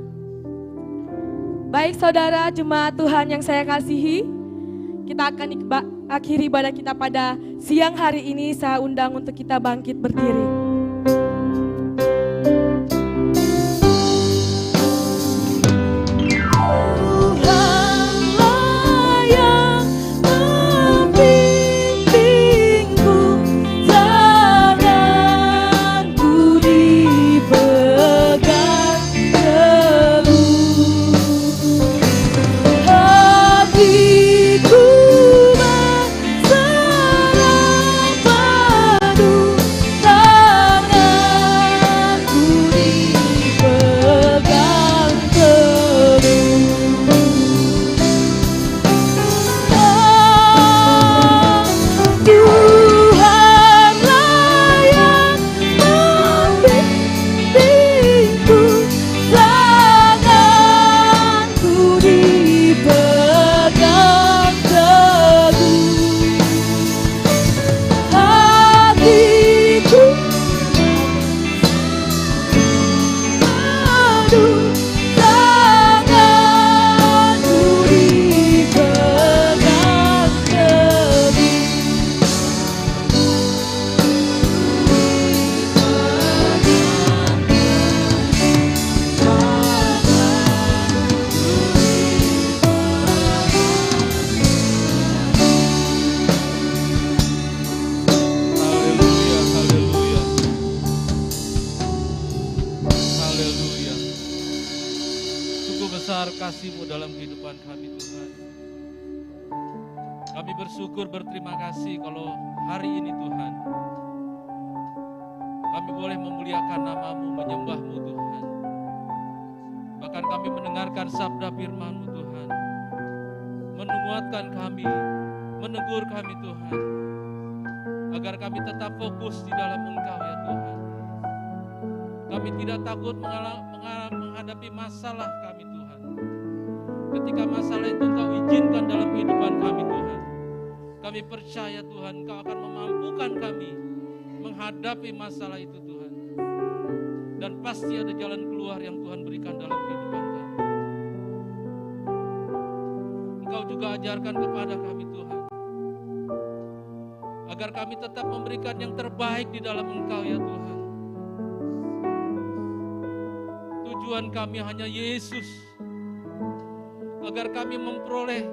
Baik saudara jemaat Tuhan yang saya kasihi, kita akan akhiri ibadah kita pada siang hari ini. Saya undang untuk kita bangkit berdiri. Oh besar kasih-Mu dalam kehidupan kami Tuhan. Kami bersyukur, berterima kasih kalau hari ini Tuhan, kami boleh memuliakan nama-Mu, menyembah-Mu Tuhan. Bahkan kami mendengarkan sabda firman-Mu Tuhan, menguatkan kami, menegur kami Tuhan, agar kami tetap fokus di dalam Engkau ya Tuhan. Kami tidak takut menghadapi masalah kami Tuhan. Ketika masalah itu Engkau izinkan dalam kehidupan kami Tuhan, kami percaya Tuhan Engkau akan memampukan kami menghadapi masalah itu Tuhan. Dan pasti ada jalan keluar yang Tuhan berikan dalam kehidupan kami. Engkau juga ajarkan kepada kami Tuhan, agar kami tetap memberikan yang terbaik di dalam Engkau ya Tuhan. Tujuan kami hanya Yesus, agar kami memperoleh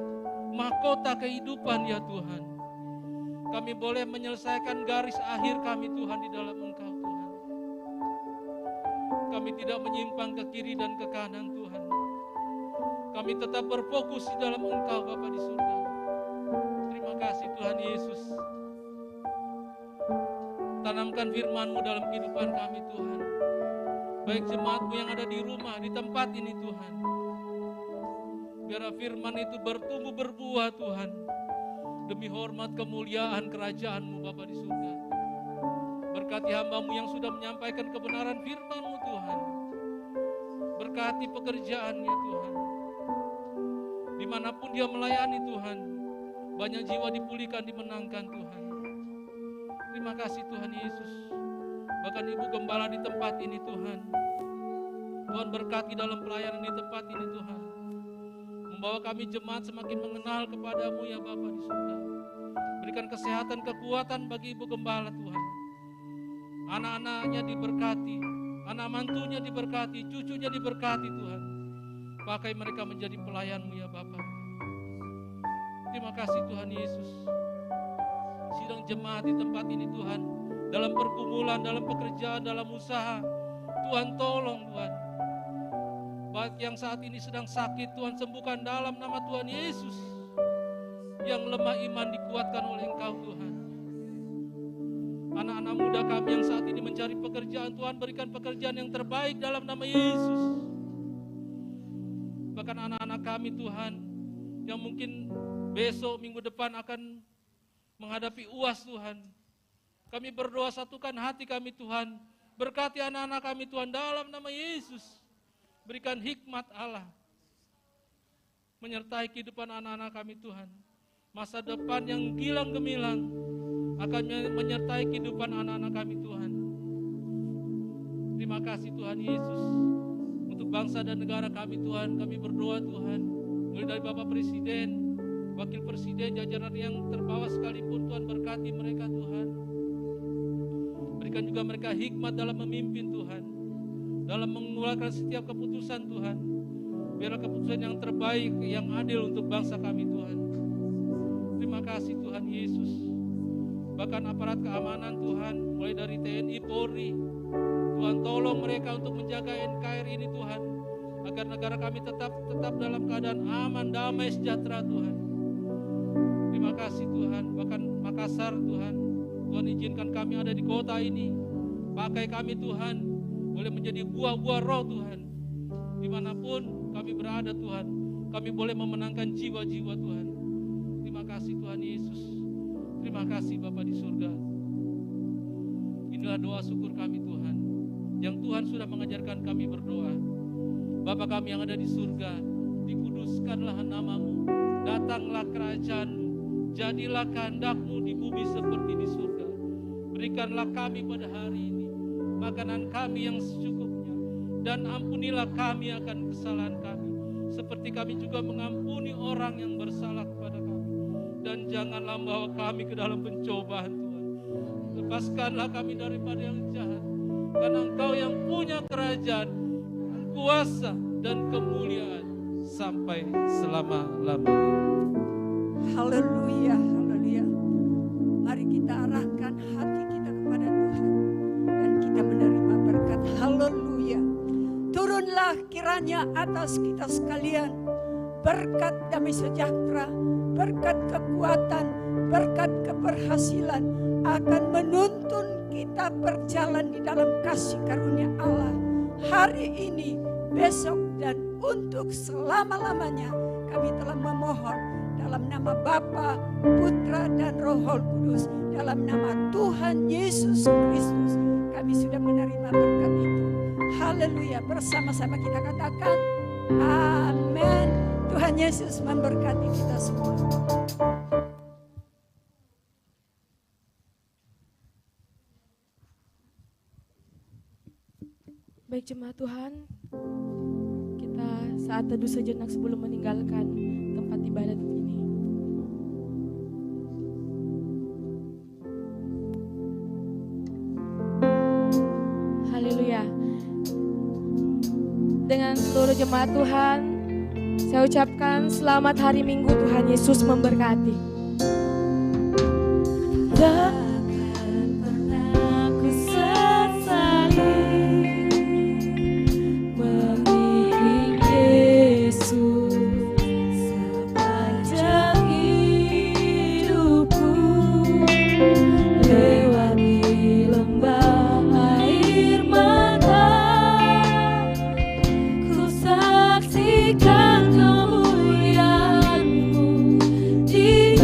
mahkota kehidupan ya Tuhan. Kami boleh menyelesaikan garis akhir kami Tuhan di dalam Engkau Tuhan. Kami tidak menyimpang ke kiri dan ke kanan Tuhan. Kami tetap berfokus di dalam Engkau Bapa di surga. Terima kasih Tuhan Yesus. Tanamkan firman-Mu dalam kehidupan kami Tuhan. Baik jemaat-Mu yang ada di rumah, di tempat ini Tuhan. Biar firman itu bertumbuh berbuah Tuhan, demi hormat kemuliaan kerajaan-Mu Bapa di surga. Berkati hamba-Mu yang sudah menyampaikan kebenaran firman-Mu Tuhan. Berkati pekerjaannya Tuhan. Dimanapun dia melayani Tuhan, banyak jiwa dipulihkan, dimenangkan Tuhan. Terima kasih Tuhan Yesus. Bahkan Ibu Gembala di tempat ini Tuhan, Tuhan berkati dalam pelayanan di tempat ini Tuhan. Membawa kami jemaat semakin mengenal kepada-Mu ya Bapa di surga. Berikan kesehatan, kekuatan bagi Ibu Gembala Tuhan. Anak-anaknya diberkati, anak mantunya diberkati, cucunya diberkati Tuhan. Pakai mereka menjadi pelayan-Mu ya Bapa. Terima kasih Tuhan Yesus. Sidang jemaat di tempat ini Tuhan, dalam pergumulan, dalam pekerjaan, dalam usaha, Tuhan tolong Tuhan. Baik yang saat ini sedang sakit, Tuhan sembuhkan dalam nama Tuhan Yesus. Yang lemah iman dikuatkan oleh Engkau Tuhan. Anak-anak muda kami yang saat ini mencari pekerjaan, Tuhan berikan pekerjaan yang terbaik dalam nama Yesus. Bahkan anak-anak kami Tuhan, yang mungkin besok, minggu depan akan menghadapi UAS Tuhan. Kami berdoa, satukan hati kami Tuhan. Berkati anak-anak kami Tuhan dalam nama Yesus. Berikan hikmat Allah. Menyertai kehidupan anak-anak kami Tuhan. Masa depan yang gilang gemilang akan menyertai kehidupan anak-anak kami Tuhan. Terima kasih Tuhan Yesus. Untuk bangsa dan negara kami Tuhan, kami berdoa Tuhan. Mulai dari Bapak Presiden, Wakil Presiden, jajaran yang terbawah sekalipun Tuhan, berkati mereka Tuhan. Berikan juga mereka hikmat dalam memimpin Tuhan, dalam mengeluarkan setiap keputusan Tuhan. Biarlah keputusan yang terbaik, yang adil untuk bangsa kami Tuhan. Terima kasih Tuhan Yesus. Bahkan aparat keamanan Tuhan, mulai dari TNI, Polri, Tuhan tolong mereka untuk menjaga NKRI ini Tuhan, agar negara kami tetap dalam keadaan aman, damai, sejahtera Tuhan. Terima kasih Tuhan. Bahkan Makassar Tuhan, Tuhan izinkan kami ada di kota ini. Pakai kami Tuhan, boleh menjadi buah-buah roh Tuhan. Dimanapun kami berada Tuhan, kami boleh memenangkan jiwa-jiwa Tuhan. Terima kasih Tuhan Yesus. Terima kasih Bapa di surga. Inilah doa syukur kami Tuhan, yang Tuhan sudah mengajarkan kami berdoa. Bapa kami yang ada di surga, dikuduskanlah nama-Mu, datanglah kerajaan-Mu, jadilah kehendak-Mu di bumi seperti di surga. Berikanlah kami pada hari ini makanan kami yang secukupnya, dan ampunilah kami akan kesalahan kami, seperti kami juga mengampuni orang yang bersalah kepada kami. Dan janganlah membawa kami ke dalam pencobaan Tuhan. Lepaskanlah kami daripada yang jahat, karena Engkau yang punya kerajaan, kuasa, dan kemuliaan sampai selama-lamanya. Haleluya, haleluya. Mari kita arahkan hati kita kepada Tuhan dan kita menerima berkat. Haleluya. Turunlah limpah kiranya atas kita sekalian. Berkat damai sejahtera, berkat kekuatan, berkat keberhasilan akan menuntun kita berjalan di dalam kasih karunia Allah. Hari ini, besok, dan untuk selama-lamanya kami telah memohon dalam nama Bapa, Putra, dan Roh Kudus, dalam nama Tuhan Yesus Kristus, kami sudah menerima berkat itu. Haleluya, bersama-sama kita katakan amin. Tuhan Yesus memberkati kita semua. Baik jemaat Tuhan, kita saat teduh sejenak sebelum meninggalkan tempat ibadat ini. Haleluya. Dengan seluruh jemaat Tuhan, saya ucapkan selamat hari Minggu. Tuhan Yesus memberkati. Takkan pernah ku sesali mengiring Yesus sepanjang hidupku, lewati lembah air mata, ku saksikan kemuliaan-Mu dinyatakan.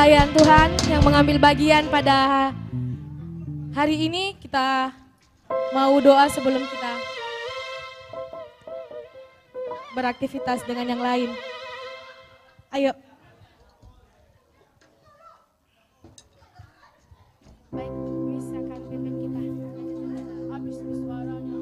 pelayan Tuhan yang mengambil bagian pada hari ini. Kita mau doa sebelum kita beraktivitas dengan yang lain. Ayo. Baik, misalkan pimpin kita. Habis suaranya.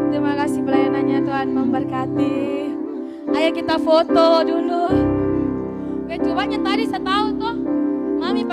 Terima kasih pelayanannya, Tuhan memberkati. Ayo kita foto dulu. Cobanya tadi saya tahu tuh, Mami pakai